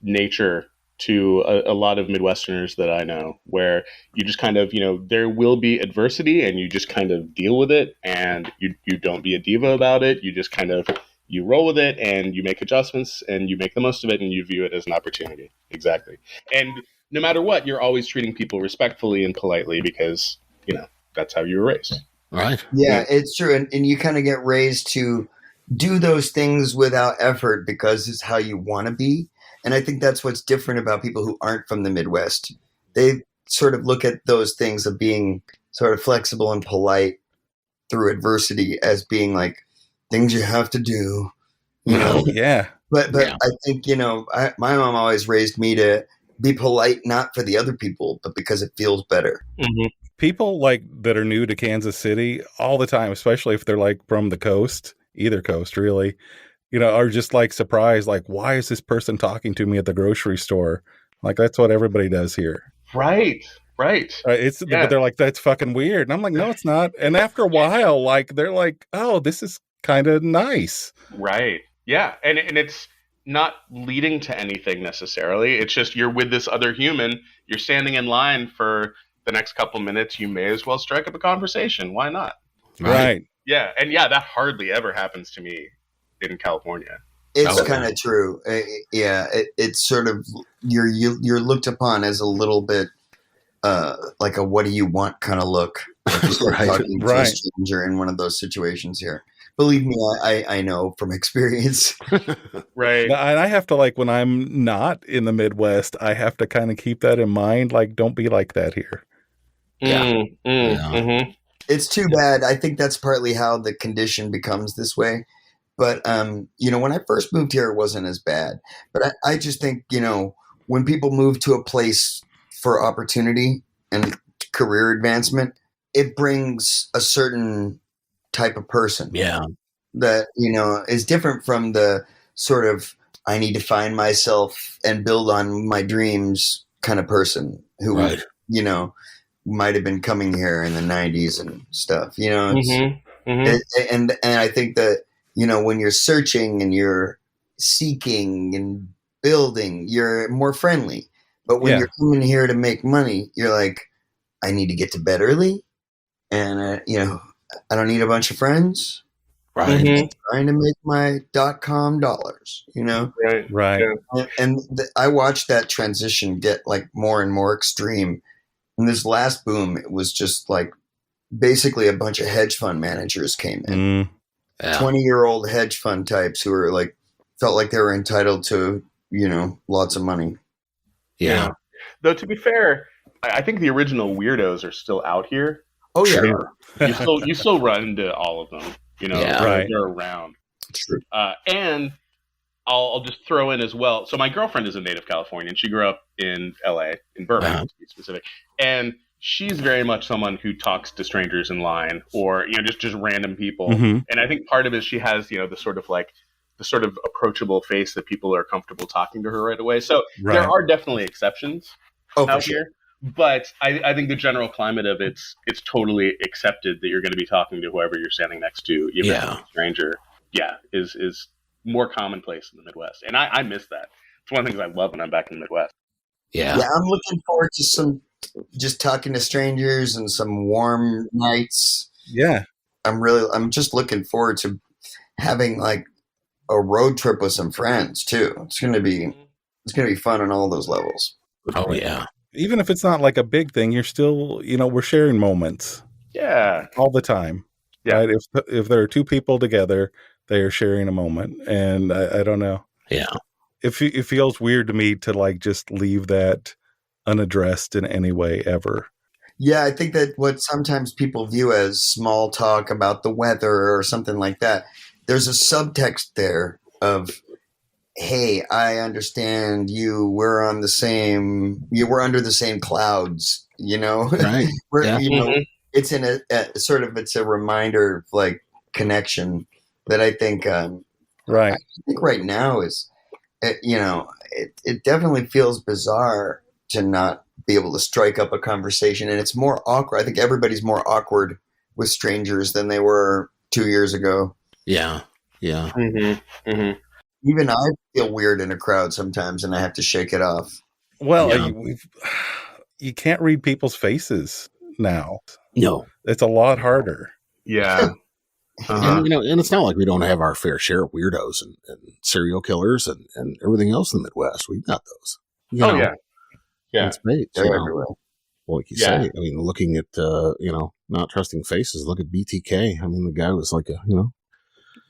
nature to a lot of Midwesterners that I know, where you just kind of, there will be adversity and you just kind of deal with it, and you don't be a diva about it. You just kind of, you roll with it and you make adjustments and you make the most of it and you view it as an opportunity. Exactly. And no matter what, you're always treating people respectfully and politely because, that's how you were raised. Right. Yeah, it's true. And you kind of get raised to do those things without effort because it's how you want to be. And I think that's what's different about people who aren't from the Midwest. They sort of look at those things of being sort of flexible and polite through adversity as being things you have to do, Yeah. But I think, my mom always raised me to be polite, not for the other people, but because it feels better. Mm-hmm. People that are new to Kansas City all the time, especially if they're from the coast, either coast really, are just like surprised, like, why is this person talking to me at the grocery store? Like, that's what everybody does here. Right. But they're like, that's fucking weird. And I'm like, no, it's not. And after a while, like, they're like, oh, this is kind of nice. Right. Yeah. And it's not leading to anything necessarily. It's just you're with this other human. You're standing in line for the next couple minutes. You may as well strike up a conversation. Why not? Right. Yeah. And yeah, that hardly ever happens to me in California. It's kind of true. It's sort of you're looked upon as a little bit like a what do you want kind of look. Talking to a stranger in one of those situations here. Believe me, I know from experience. Right. And I have to, like, when I'm not in the Midwest, I have to kind of keep that in mind. Like, don't be like that here. Yeah. Mm-hmm. It's too bad. I think that's partly how the condition becomes this way. But, when I first moved here, it wasn't as bad. But I just think, when people move to a place for opportunity and career advancement, it brings a certain type of person. Yeah. That, is different from the sort of I need to find myself and build on my dreams kind of person who, might have been coming here in the 90s and stuff, and I think that, when you're searching and you're seeking and building, you're more friendly. But when you're coming here to make money, you're like, I need to get to bed early. And, I don't need a bunch of friends. Right. I'm trying to make my .com dollars, Right. And I watched that transition get like more and more extreme. And this last boom, it was just like basically a bunch of hedge fund managers came in. 20-year-old hedge fund types who were like, felt like they were entitled to, lots of money. Yeah. Though, to be fair, I think the original weirdos are still out here. Oh, yeah. Sure. You still run into all of them. They're around. True. And I'll just throw in as well. So my girlfriend is a native Californian. She grew up in LA, in Burbank to be specific. And she's very much someone who talks to strangers in line or, just random people. Mm-hmm. And I think part of it, she has, the sort of approachable face that people are comfortable talking to her right away. So there are definitely exceptions out here. But I think the general climate of it's totally accepted that you're going to be talking to whoever you're standing next to, even if it's a stranger. Yeah, is more commonplace in the Midwest. And I miss that. It's one of the things I love when I'm back in the Midwest. Yeah, I'm looking forward to just talking to strangers and some warm nights. Yeah. I'm just looking forward to having like a road trip with some friends too. It's going to be fun on all those levels. Oh yeah. Even if it's not like a big thing, you're still, we're sharing moments. Yeah. All the time. Yeah. Right? If there are two people together, they are sharing a moment. And I don't know. Yeah. It feels weird to me to like just leave that unaddressed in any way ever. Yeah, I think that what sometimes people view as small talk about the weather or something like that, there's a subtext there of, hey, I understand you. We're under the same clouds, Right. It's in a sort of, it's a reminder of like connection that I think, right. I think right now is, it definitely feels bizarre to not be able to strike up a conversation, and it's more awkward. I think everybody's more awkward with strangers than they were 2 years ago. Yeah. Yeah. Mm-hmm. Mm-hmm. Even I feel weird in a crowd sometimes, and I have to shake it off. Well, you can't read people's faces now. No, it's a lot harder. Yeah. And, and it's not like we don't have our fair share of weirdos and serial killers and everything else in the Midwest. We've got those. Yeah. Yeah. It's great. They're everywhere. Well, like you say, I mean, looking at, not trusting faces, look at BTK. I mean, the guy was like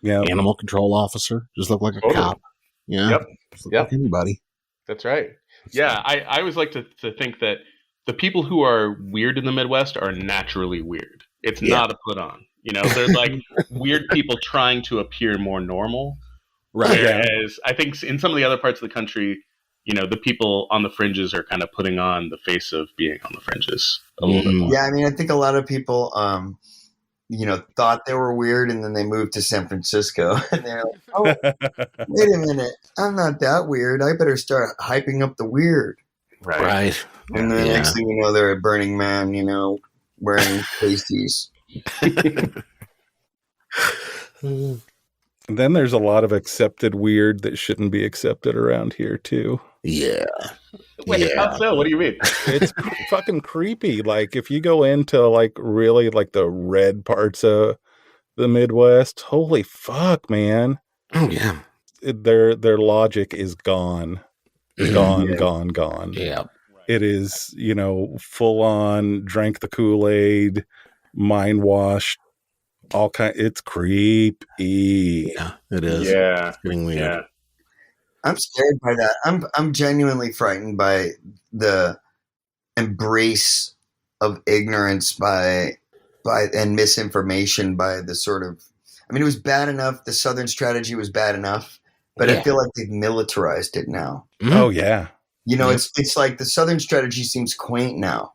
animal control officer, just looked like a cop. Yeah. Yep. Like anybody. That's right. Yeah. I always like to think that the people who are weird in the Midwest are naturally weird. It's not a put on. They're like weird people trying to appear more normal. Right. Whereas I think in some of the other parts of the country, the people on the fringes are kind of putting on the face of being on the fringes a little bit more. Yeah, I mean, I think a lot of people, thought they were weird, and then they moved to San Francisco, and they're like, "Oh, wait a minute, I'm not that weird. I better start hyping up the weird." Right. And then next thing you know, they're at Burning Man, wearing pasties. And then there's a lot of accepted weird that shouldn't be accepted around here too. Yeah. Wait, how so? What do you mean? It's fucking creepy. Like if you go into like really like the red parts of the Midwest, holy fuck, man. Oh yeah. Their logic is gone. Gone. Yeah. It is, full on drank the Kool-Aid, mind washed, all kind. It's creepy. Yeah, it is. Yeah, it's getting weird. Yeah. I'm scared by that. I'm genuinely frightened by the embrace of ignorance by and misinformation by the sort of. I mean, it was bad enough. The Southern strategy was bad enough, but I feel like they've militarized it now. Mm-hmm. Oh yeah. It's like the Southern strategy seems quaint now.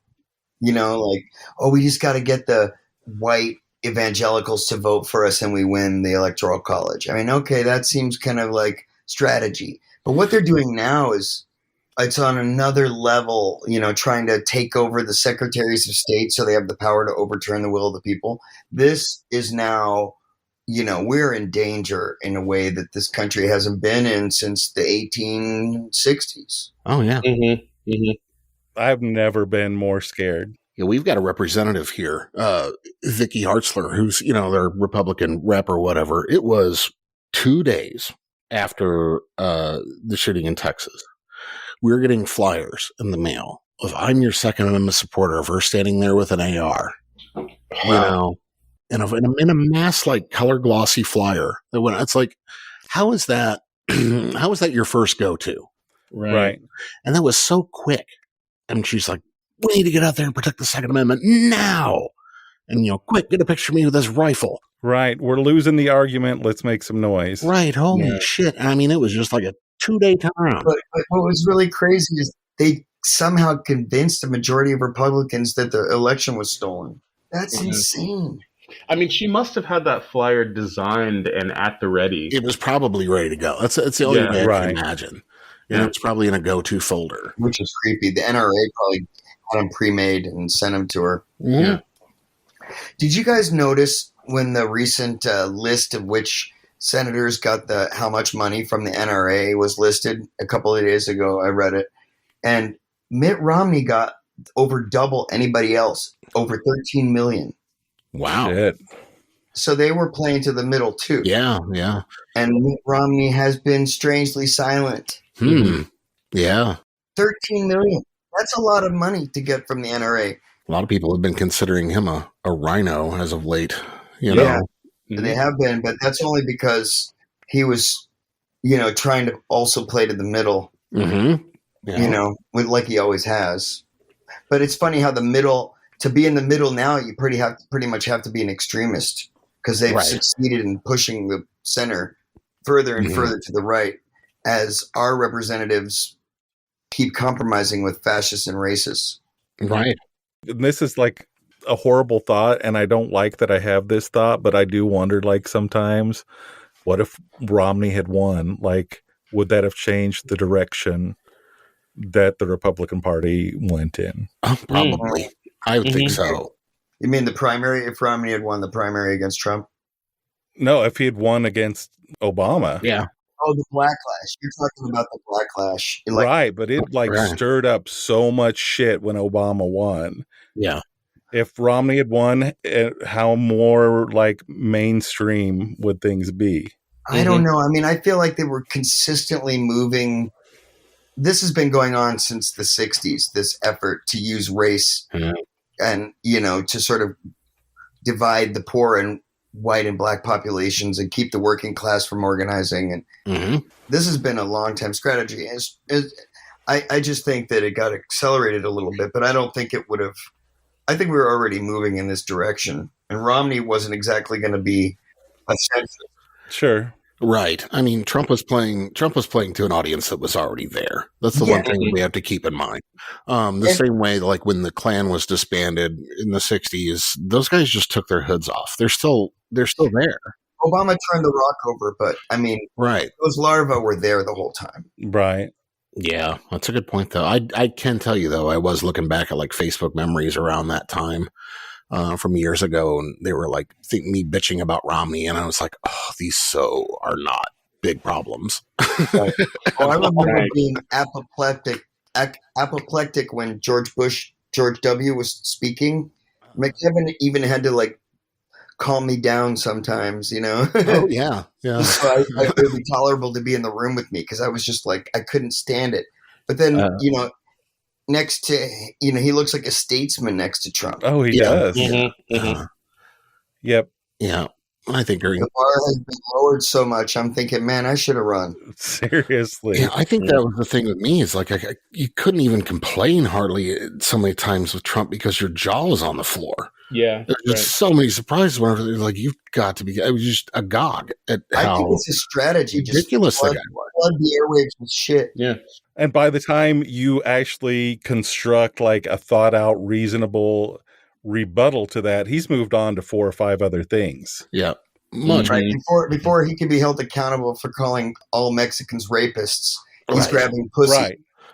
Like, oh, we just got to get the white evangelicals to vote for us and we win the Electoral College. I mean, okay, that seems kind of like strategy. But what they're doing now is it's on another level, trying to take over the secretaries of state so they have the power to overturn the will of the people. This is now, we're in danger in a way that this country hasn't been in since the 1860s. Oh, yeah. Mm-hmm. Mm-hmm. I've never been more scared. Yeah, we've got a representative here, Vicky Hartzler, who's, their Republican rep or whatever. It was 2 days after the shooting in Texas. We were getting flyers in the mail of I'm your Second Amendment supporter of her standing there with an AR. Wow. In a mass like color glossy flyer. It's like, how is that? How is that your first go-to? Right. And that was so quick. And she's like, we need to get out there and protect the Second Amendment now. And, quick, get a picture of me with this rifle. Right. We're losing the argument. Let's make some noise. Right. Holy shit. I mean, it was just like a 2-day turnaround. But what was really crazy is they somehow convinced the majority of Republicans that the election was stolen. That's insane. I mean, she must have had that flyer designed and at the ready. It was probably ready to go. That's the only way I can imagine. It's probably in a go-to folder. Which is creepy. The NRA probably had them pre-made and sent them to her. Mm-hmm. Yeah. Did you guys notice when the recent list of which senators got how much money from the NRA was listed a couple of days ago? I read it. And Mitt Romney got over double anybody else, over $13 million. Wow. Shit. So they were playing to the middle too. Yeah. And Mitt Romney has been strangely silent. Yeah. 13 million. That's a lot of money to get from the NRA. A lot of people have been considering him a rhino as of late. They have been, but that's only because he was, trying to also play to the middle. Mm-hmm. Yeah. Like he always has. But it's funny how to be in the middle now, you pretty much have to be an extremist because they've succeeded in pushing the center further and further to the right as our representatives keep compromising with fascists and racists. Right. And this is like a horrible thought, and I don't like that I have this thought, but I do wonder, like, sometimes, what if Romney had won? Like, would that have changed the direction that the Republican Party went in? Probably. I would think so. You mean the primary, if Romney had won the primary against Trump? No, if he had won against Obama. Yeah. Oh, the backlash. You're talking about the backlash. Right, but it stirred up so much shit when Obama won. Yeah. If Romney had won, how more like mainstream would things be? I don't know. I mean, I feel like they were consistently moving. This has been going on since the 60s, this effort to use race and, to sort of divide the poor and white and black populations and keep the working class from organizing. And this has been a long time strategy. I just think that it got accelerated a little bit, but I don't think it would have. I think we were already moving in this direction. And Romney wasn't exactly going to be a centrist. Sure. Right. I mean, Trump was playing to an audience that was already there. That's the one thing we have to keep in mind. Same way, like when the Klan was disbanded in the 60s, those guys just took their hoods off. They're still there. Obama turned the rock over, but I mean, right. Those larvae were there the whole time. Right. Yeah, that's a good point, though. I can tell you, though, I was looking back at like Facebook memories around that time. From years ago, and they were like me bitching about Romney, and I was like, "Oh, these are not big problems." Right. I remember being apoplectic when George W. was speaking. McKevin even had to like calm me down sometimes, Oh yeah. So it would be tolerable to be in the room with me because I was just like I couldn't stand it. But then next to he looks like a statesman next to Trump. Oh, he does. Yep. Yeah. I think the bar has been lowered so much. I'm thinking, man, I should have run. Seriously. Yeah, I think that was the thing with me. Is like you couldn't even complain hardly so many times with Trump because your jaw was on the floor. Yeah, there's just so many surprises. Whenever they're like, you've got to be. I was just agog at how I think it's a strategy. Ridiculous just flood the airwaves with shit. Yeah. And by the time you actually construct like a thought out, reasonable rebuttal to that, he's moved on to 4 or 5 other things. Yeah. Much right. Before he can be held accountable for calling all Mexicans rapists, he's grabbing pussy.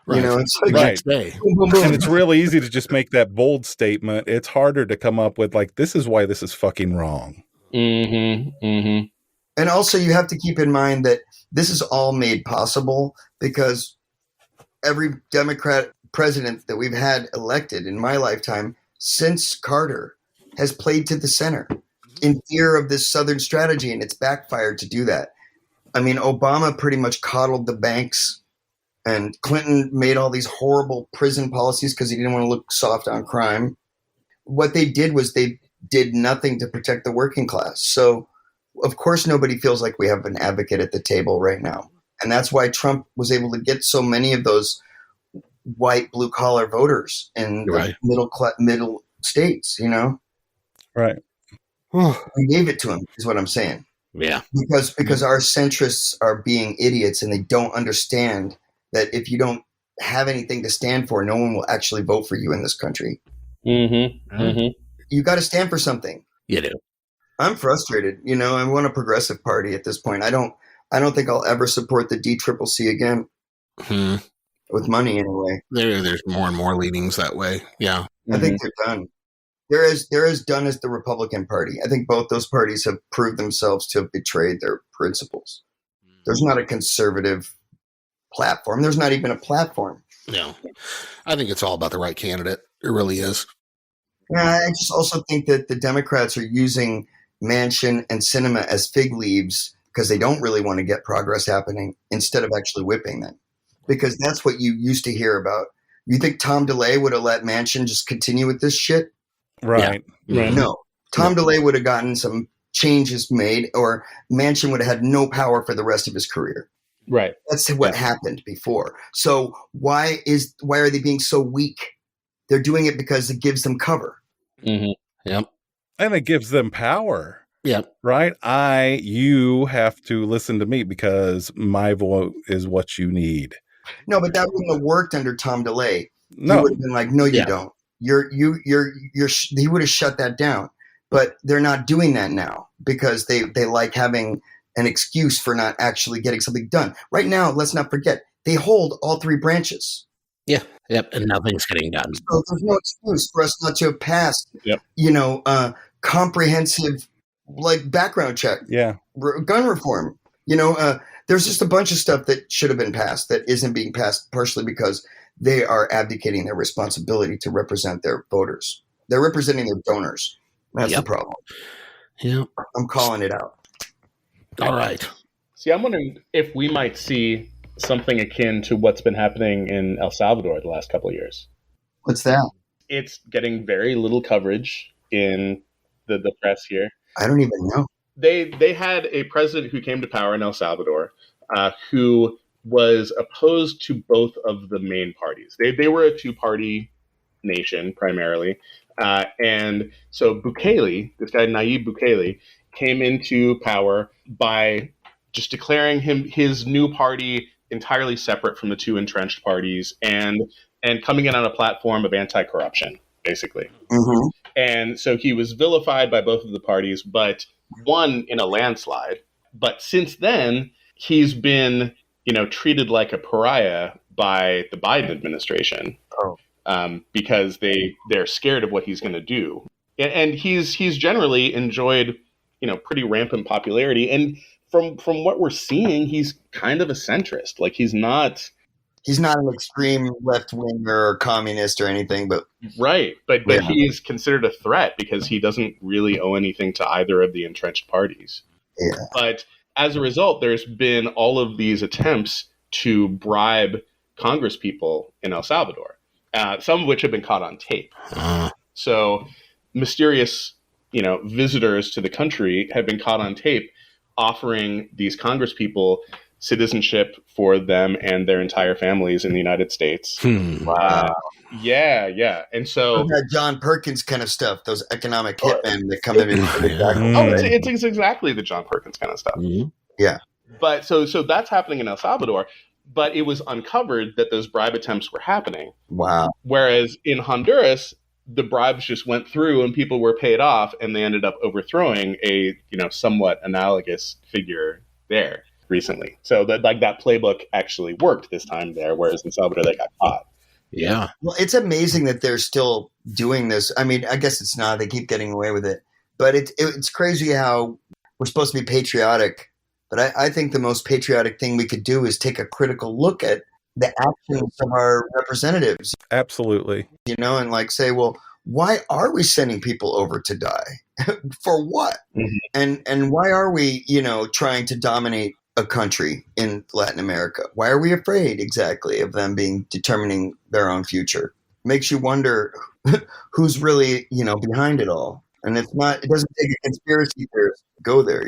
Right. It's like right. Boom, boom, boom. And it's real easy to just make that bold statement. It's harder to come up with like, this is why this is fucking wrong. And also you have to keep in mind that this is all made possible because every Democrat president that we've had elected in my lifetime since Carter has played to the center in fear of this Southern strategy, and it's backfired to do that. I mean, Obama pretty much coddled the banks, and Clinton made all these horrible prison policies because he didn't want to look soft on crime. What they did was they did nothing to protect the working class. So, of course, nobody feels like we have an advocate at the table right now. And that's why Trump was able to get so many of those white blue-collar voters in the middle states, Right. We gave it to him, is what I'm saying. Yeah. Because our centrists are being idiots and they don't understand that if you don't have anything to stand for, no one will actually vote for you in this country. You got to stand for something. You do. I'm frustrated. I want a progressive party at this point. I don't think I'll ever support the DCCC again. With money anyway. There's more and more leanings that way. Yeah. I think they're done. They're as done as the Republican Party. I think both those parties have proved themselves to have betrayed their principles. There's not a conservative platform. There's not even a platform. No. I think it's all about the right candidate. It really is. Yeah, I just also think that the Democrats are using Manchin and Sinema as fig leaves because they don't really want to get progress happening instead of actually whipping them. Because that's what you used to hear about. You think Tom DeLay would have let Manchin just continue with this shit? Right. Yeah. Right. No. Tom DeLay would have gotten some changes made, or Manchin would have had no power for the rest of his career. Right. That's what happened before. So why are they being so weak? They're doing it because it gives them cover. Yep. And it gives them power. Yep. Right? You have to listen to me because my vote is what you need. No, but that wouldn't have worked under Tom DeLay. No. He would have been like, no, you don't. He would have shut that down. But they're not doing that now because they like having an excuse for not actually getting something done. Right now, let's not forget, they hold all 3 branches. Yeah. Yep. And nothing's getting done. So there's no excuse for us not to have passed, comprehensive background check. Yeah. Gun reform. There's just a bunch of stuff that should have been passed that isn't being passed, partially because they are abdicating their responsibility to represent their voters. They're representing their donors. That's the problem. Yeah. I'm calling it out. All right. See, I'm wondering if we might see something akin to what's been happening in El Salvador the last couple of years. What's that? It's getting very little coverage in the press here. I don't even know. They had a president who came to power in El Salvador who was opposed to both of the main parties. They were a 2-party nation primarily. And so Bukele, this guy Nayib Bukele, came into power by just declaring his new party entirely separate from the two entrenched parties, and coming in on a platform of anti-corruption, basically. Mm-hmm. And so he was vilified by both of the parties, but won in a landslide. But since then, he's been, treated like a pariah by the Biden administration, because they're scared of what he's going to do. And he's generally enjoyed, pretty rampant popularity. And from what we're seeing, he's kind of a centrist. Like, he's not an extreme left-winger or communist or anything, but right. But he's considered a threat because he doesn't really owe anything to either of the entrenched parties. Yeah. But as a result, there's been all of these attempts to bribe Congress people in El Salvador, some of which have been caught on tape. So mysterious, visitors to the country have been caught on tape offering these Congress people citizenship for them and their entire families in the United States. Wow. Yeah. And so that John Perkins kind of stuff, those economic hitmen that come in. It's exactly the John Perkins kind of stuff. Mm-hmm. Yeah. But so that's happening in El Salvador, but it was uncovered that those bribe attempts were happening. Wow. Whereas in Honduras, the bribes just went through and people were paid off, and they ended up overthrowing a, somewhat analogous figure there recently. So that playbook actually worked this time there, whereas in Salvador they got caught. Yeah. Well, it's amazing that they're still doing this. I mean, I guess it's not. They keep getting away with it. But it's crazy how we're supposed to be patriotic. But I think the most patriotic thing we could do is take a critical look at the actions of our representatives. Absolutely. And say, well, why are we sending people over to die? For what? Mm-hmm. And why are we, trying to dominate a country in Latin America? Why are we afraid exactly of them determining their own future? Makes you wonder who's really, behind it all. And it doesn't take a conspiracy theorist to go there,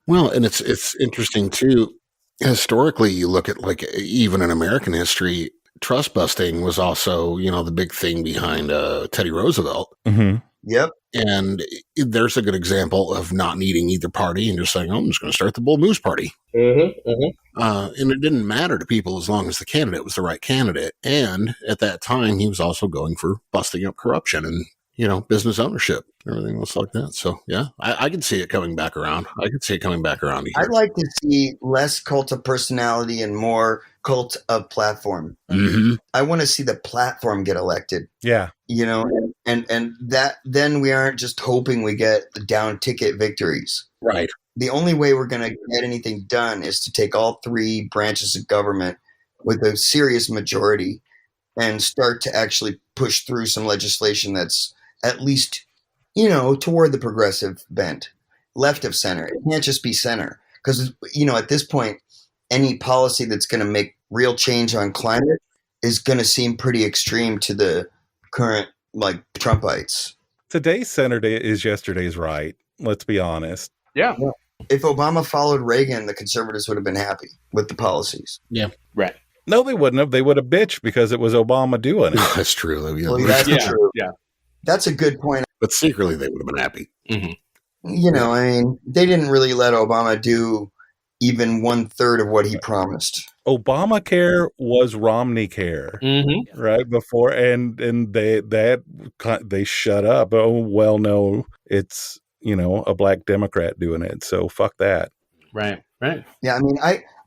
Well, and it's interesting too. Historically, you look at even in American history, trust busting was also, the big thing behind Teddy Roosevelt. Mm-hmm. Yep. And there's a good example of not needing either party and just saying, I'm just going to start the Bull Moose Party. Mm-hmm. Mm-hmm. And it didn't matter to people as long as the candidate was the right candidate. And at that time, he was also going for busting up corruption and, business ownership, everything else like that. So, yeah, I can see it coming back around. I'd like to see less cult of personality and more cult of platform. Mm-hmm. I want to see the platform get elected. Yeah. And that then we aren't just hoping we get the down ticket victories. Right. The only way we're going to get anything done is to take all three branches of government with a serious majority and start to actually push through some legislation that's at least, toward the progressive bent, left of center. It can't just be center because, at this point, any policy that's going to make real change on climate is going to seem pretty extreme to the current, Trumpites. Today's center is yesterday's right. Let's be honest. Yeah. If Obama followed Reagan, the conservatives would have been happy with the policies. Yeah. Right. No, they wouldn't have. They would have bitched because it was Obama doing it. That's true. Well, that's true. Yeah. That's a good point. But secretly, they would have been happy. Mm-hmm. They didn't really let Obama do even 1/3 of what he promised. Obamacare was Romney care, mm-hmm. right before, and they shut up. Oh well, no, it's a black Democrat doing it, so fuck that. Right. Yeah, I mean,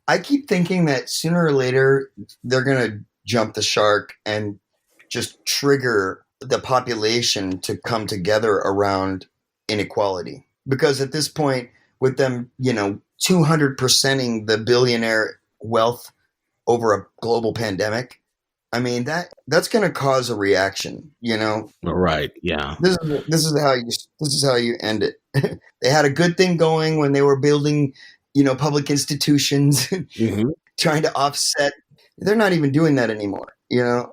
I keep thinking that sooner or later they're gonna jump the shark and just trigger the population to come together around inequality, because at this point, with them, 200%ing the billionaire wealth over a global pandemic, I mean that's going to cause a reaction. Right? Yeah. This is how you end it. They had a good thing going when they were building, public institutions, mm-hmm. trying to offset. They're not even doing that anymore. No.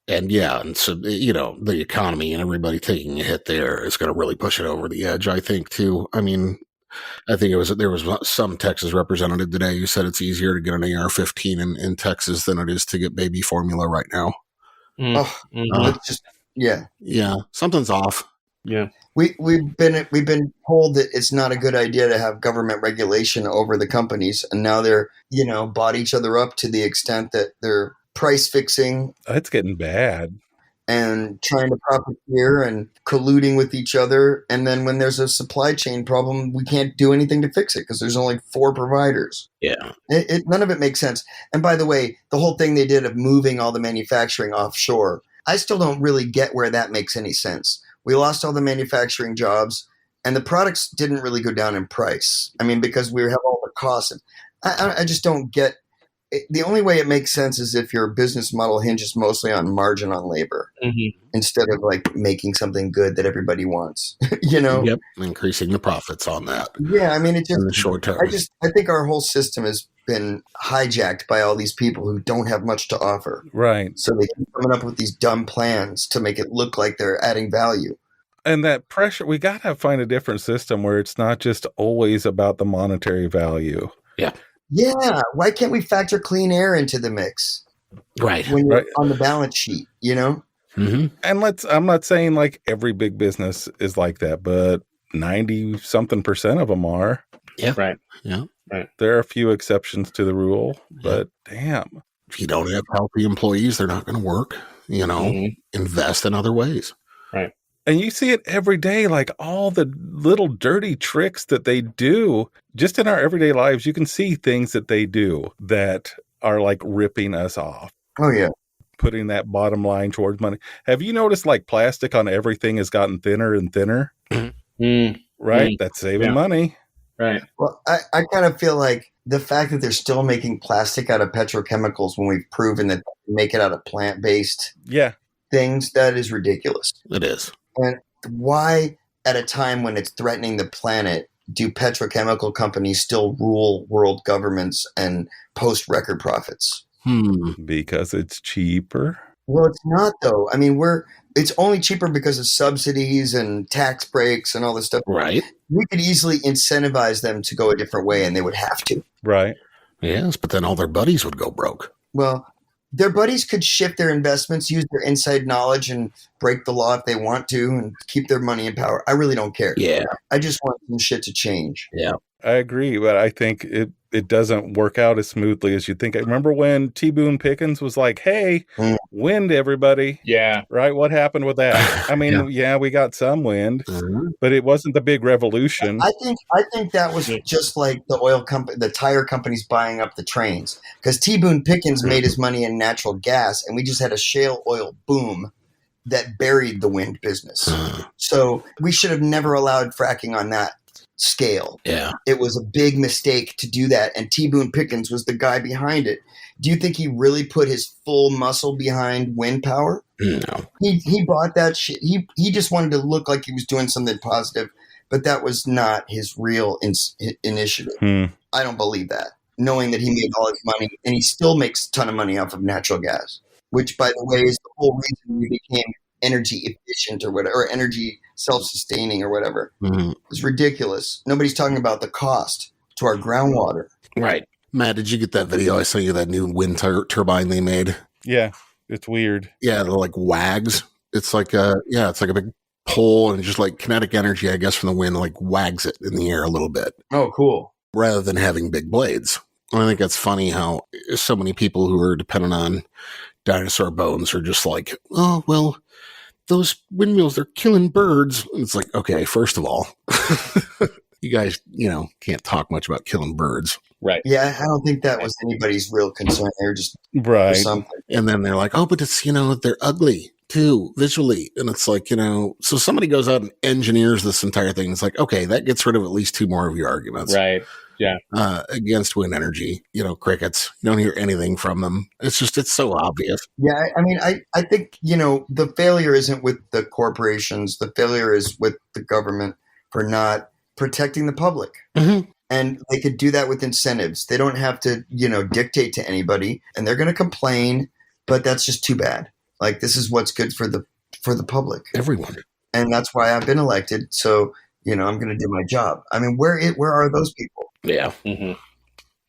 And yeah, and so, the economy and everybody taking a hit there is going to really push it over the edge, I think, too. I mean, I think there was some Texas representative today who said it's easier to get an AR-15 in Texas than it is to get baby formula right now. Mm-hmm. It's just, yeah. Yeah, something's off. Yeah. We've been told that it's not a good idea to have government regulation over the companies, and now they're bought each other up to the extent that they're price fixing. It's getting bad. And trying to profiteer and colluding with each other. And then when there's a supply chain problem, we can't do anything to fix it because there's only 4 providers. Yeah. None of it makes sense. And by the way, the whole thing they did of moving all the manufacturing offshore, I still don't really get where that makes any sense. We lost all the manufacturing jobs and the products didn't really go down in price. I mean, because we have all the costs. I just don't get the only way it makes sense is if your business model hinges mostly on margin on labor instead of like making something good that everybody wants, Yep. Increasing the profits on that. Yeah. I mean, it just, in the short term. I think our whole system has been hijacked by all these people who don't have much to offer. Right. So they keep coming up with these dumb plans to make it look like they're adding value. And that pressure, we got to find a different system where it's not just always about the monetary value. Yeah. Yeah, why can't we factor clean air into the mix? Right. When you're on the balance sheet, Mm-hmm. And I'm not saying like every big business is like that, but 90-something% of them are. Yeah. Right. Yeah. Right. There are a few exceptions to the rule, but damn. If you don't have healthy employees, they're not going to work, invest in other ways. Right. And you see it every day, like all the little dirty tricks that they do. Just in our everyday lives, you can see things that they do that are like ripping us off. Oh, yeah. Putting that bottom line towards money. Have you noticed like plastic on everything has gotten thinner and thinner? Right? That's saving money. Right. Well, I kind of feel like the fact that they're still making plastic out of petrochemicals when we've proven that they make it out of plant-based things, that is ridiculous. It is. And why, at a time when it's threatening the planet, do petrochemical companies still rule world governments and post record profits? Because it's cheaper. Well, it's not, though. I mean, it's only cheaper because of subsidies and tax breaks and all this stuff. Right. We could easily incentivize them to go a different way, and they would have to. Right. Yes, but then all their buddies would go broke. Well, their buddies could shift their investments, use their inside knowledge, and break the law if they want to, and keep their money in power. I really don't care. Yeah. I just want some shit to change. Yeah. I agree, but I think it doesn't work out as smoothly as you think. I remember when T. Boone Pickens was like, hey, wind, everybody. Yeah. Right? What happened with that? I mean, we got some wind, but it wasn't the big revolution. I think that was just like the oil company, the tire companies buying up the trains. Because T. Boone Pickens made his money in natural gas, and we just had a shale oil boom that buried the wind business. So we should have never allowed fracking on that scale. Yeah. It was a big mistake to do that, and T. Boone Pickens was the guy behind it. Do you think he really put his full muscle behind wind power? No. He bought that shit. He just wanted to look like he was doing something positive, but that was not his real initiative. I don't believe that, knowing that he made all his money, and he still makes a ton of money off of natural gas, which, by the way, is the whole reason we became energy efficient or whatever, or energy self-sustaining or whatever. It's ridiculous. Nobody's talking about the cost to our groundwater. Right. Matt, did you get that video? I sent you that new wind turbine they made. Yeah, it's weird. Yeah, they're like wags. It's like it's like a big pole and just like kinetic energy, I guess, from the wind, like wags it in the air a little bit. Oh, cool. Rather than having big blades. And I think that's funny how so many people who are dependent on dinosaur bones are just like, oh, well, those windmills, they're killing birds. And it's like, okay, first of all, you guys, can't talk much about killing birds. Right. Yeah, I don't think that was anybody's real concern. They're just something. And then they're like, oh, but it's, they're ugly too, visually. And it's like, so somebody goes out and engineers this entire thing. It's like, okay, that gets rid of at least 2 more of your arguments. Right. Yeah. Against wind energy, crickets. You don't hear anything from them. It's so obvious. Yeah. I mean, I think, the failure isn't with the corporations. The failure is with the government for not protecting the public. And they could do that with incentives. They don't have to, dictate to anybody, and they're going to complain, but that's just too bad. Like, this is what's good for the public. Everyone. And that's why I've been elected. So, I'm going to do my job. I mean, where are those people? Yeah.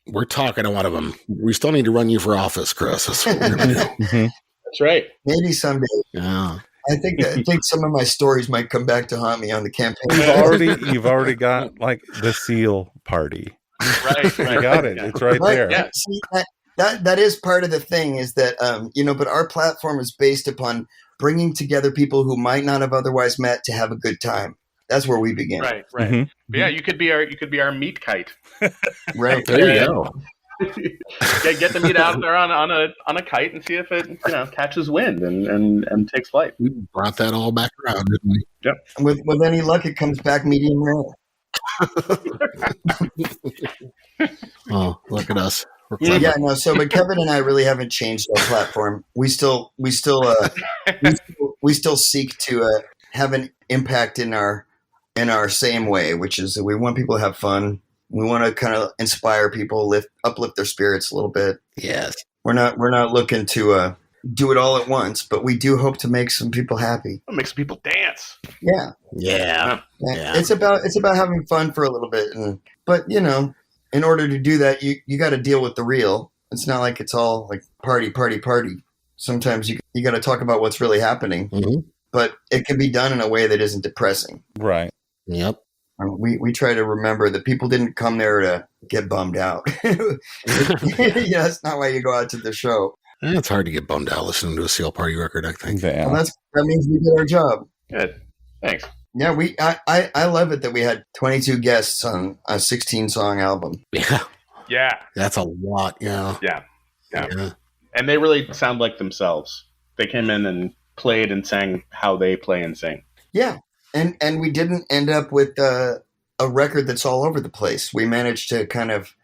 We're talking to one of them. We still need to run you for office, Chris. That's what we're going to do. That's right. Maybe someday. Yeah. I think some of my stories might come back to haunt me on the campaign. You've already got like the seal party. Right. You got it. It's right there. Yeah. See, that is part of the thing is that but our platform is based upon bringing together people who might not have otherwise met to have a good time. That's where we begin. Right. Mm-hmm. But yeah, you could be our meat kite. Right. There you go. Get the meat out there on a kite and see if it catches wind and takes flight. We brought that all back around, didn't we? Yep. With any luck, it comes back medium rare. Oh, look at us. Yeah, no. So, but Kevin and I really haven't changed our platform. We still seek to have an impact in our same way, which is that we want people to have fun. We want to kind of inspire people, uplift their spirits a little bit. Yes. We're not looking to do it all at once, but we do hope to make some people happy. It makes people dance. Yeah. Yeah. It's about having fun for a little bit, but in order to do that, you got to deal with the real. It's not like it's all like party. Sometimes you got to talk about what's really happening, but it can be done in a way that isn't depressing. Right. Yep. We try to remember that people didn't come there to get bummed out. That's not why you go out to the show. It's hard to get bummed out listening to a Seal Party record, I think. Yeah. Well, that means we did our job. Good. Thanks. Yeah, I love it that we had 22 guests on a 16-song album. Yeah. Yeah. That's a lot, yeah. Yeah. And they really sound like themselves. They came in and played and sang how they play and sing. Yeah. And we didn't end up with a record that's all over the place. We managed to kind of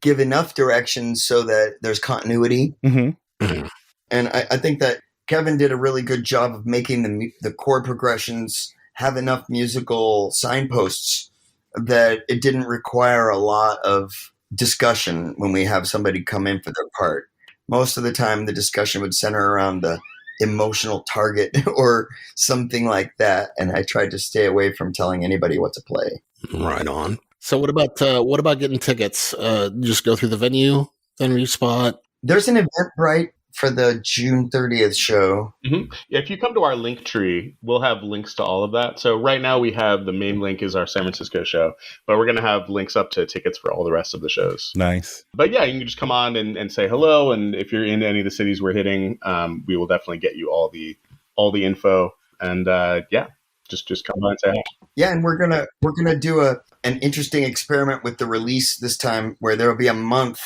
give enough direction so that there's continuity. Mm-hmm. And I think that Kevin did a really good job of making the chord progressions have enough musical signposts that it didn't require a lot of discussion when we have somebody come in for their part. Most of the time, the discussion would center around the emotional target or something like that, and I tried to stay away from telling anybody what to play. Right on. So what about getting tickets? Just go through the venue spot. There's an Eventbrite for the June 30th show. Mm-hmm. Yeah, if you come to our link tree, we'll have links to all of that. So right now we have the main link is our San Francisco show, but we're going to have links up to tickets for all the rest of the shows. Nice. But yeah, you can just come on and say hello. And if you're in any of the cities we're hitting, we will definitely get you all the info. And just come by and say hi. Yeah, and we're gonna do an interesting experiment with the release this time, where there will be a month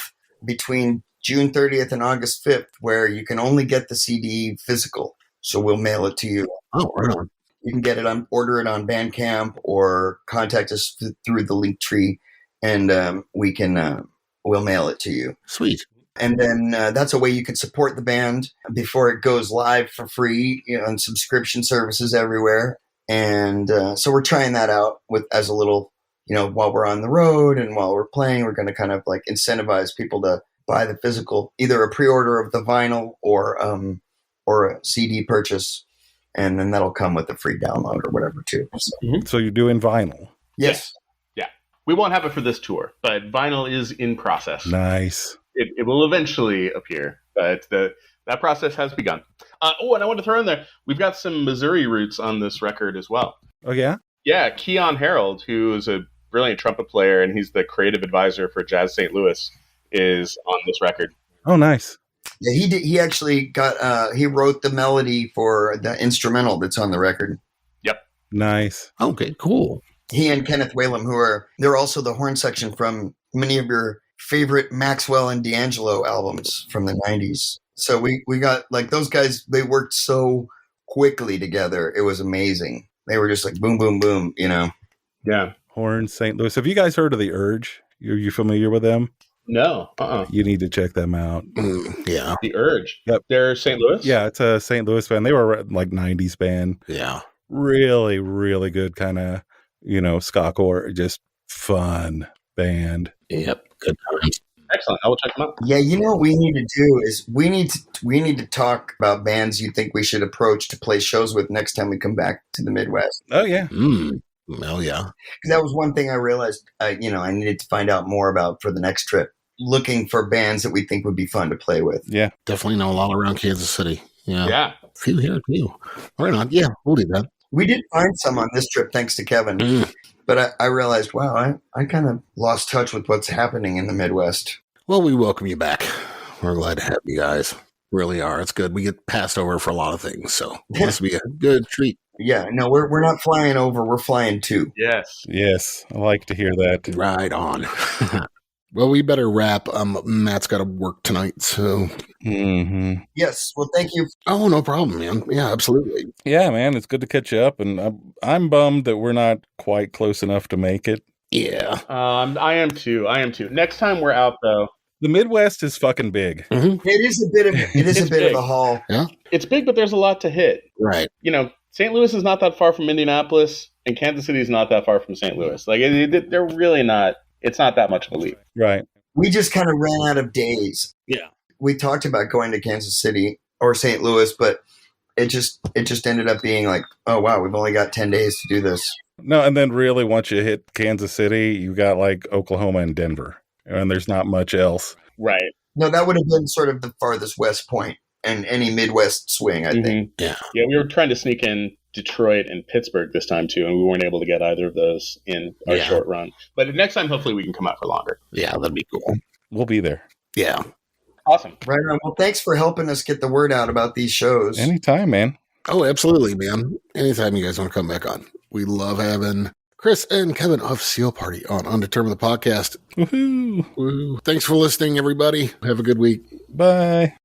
between June 30th and August 5th, where you can only get the CD physical. So we'll mail it to you. Oh, right on. You can order it on Bandcamp or contact us through the link tree, and we'll mail it to you. Sweet. And then that's a way you can support the band before it goes live for free on subscription services everywhere. And so we're trying that out as a little, while we're on the road and while we're playing, we're going to kind of like incentivize people to buy the physical, either a pre-order of the vinyl or a CD purchase, and then that'll come with a free download or whatever too. So you're doing vinyl? Yes. Yeah. We won't have it for this tour, but vinyl is in process. Nice. It will eventually appear, but that process has begun. And I want to throw in there, we've got some Missouri roots on this record as well. Oh, yeah? Yeah, Keon Harold, who is a brilliant trumpet player, and he's the creative advisor for Jazz St. Louis, is on this record. Oh, nice. Yeah, he did. He actually he wrote the melody for the instrumental that's on the record. Yep. Nice. Okay, cool. He and Kenneth Whalum, they're also the horn section from many of your favorite Maxwell and D'Angelo albums from the 90s. So we got like those guys, they worked so quickly together. It was amazing. They were just like boom, boom, boom, Yeah. Horn St. Louis. Have you guys heard of The Urge? Are you familiar with them? No. You need to check them out. Yeah. The Urge. Yep. They're St. Louis? Yeah, it's a St. Louis band. They were like 90s band. Yeah. Really, really good kind of, ska-core, just fun band. Yep. Good times. Excellent. I will check them out. Yeah, what we need to do is we need to talk about bands you think we should approach to play shows with next time we come back to the Midwest. Oh, yeah. Well, yeah. Because that was one thing I realized, I needed to find out more about for the next trip. Looking for bands that we think would be fun to play with. Yeah. Definitely know a lot around Kansas City. Yeah. Yeah. few here too. Right on. Yeah, we'll do that. We did find some on this trip, thanks to Kevin. But I realized, wow, I kind of lost touch with what's happening in the Midwest. Well, we welcome you back. We're glad to have you guys. Really are. It's good. We get passed over for a lot of things, so this will be a good treat. Yeah, no, we're not flying over. We're flying to. Yes, I like to hear that. Right on. Well, we better wrap. Matt's got to work tonight, so. Yes. Well, thank you. Oh, no problem, man. Yeah, absolutely. Yeah, man, it's good to catch up, and I'm bummed that we're not quite close enough to make it. Yeah. I am too. Next time we're out, though. The Midwest is fucking big. It is a bit of a haul. Yeah. It's big, but there's a lot to hit. Right. St. Louis is not that far from Indianapolis, and Kansas City is not that far from St. Louis. Like, they're really not. It's not that much of a leap. Right. We just kind of ran out of days. Yeah. We talked about going to Kansas City or St. Louis, but it just ended up being like, oh, wow, we've only got 10 days to do this. No, and then really once you hit Kansas City, you got like Oklahoma and Denver, and there's not much else. Right. No, that would have been sort of the farthest west point and any Midwest swing, I think. Yeah. Yeah, we were trying to sneak in Detroit and Pittsburgh this time, too, and we weren't able to get either of those in our short run. But next time, hopefully, we can come out for longer. Yeah, that'd be cool. We'll be there. Yeah. Awesome. Right on. Well, thanks for helping us get the word out about these shows. Anytime, man. Oh, absolutely, man. Anytime you guys want to come back on. We love having Chris and Kevin of Seal Party on Undetermined the Podcast. Woohoo! Woo. Thanks for listening, everybody. Have a good week. Bye.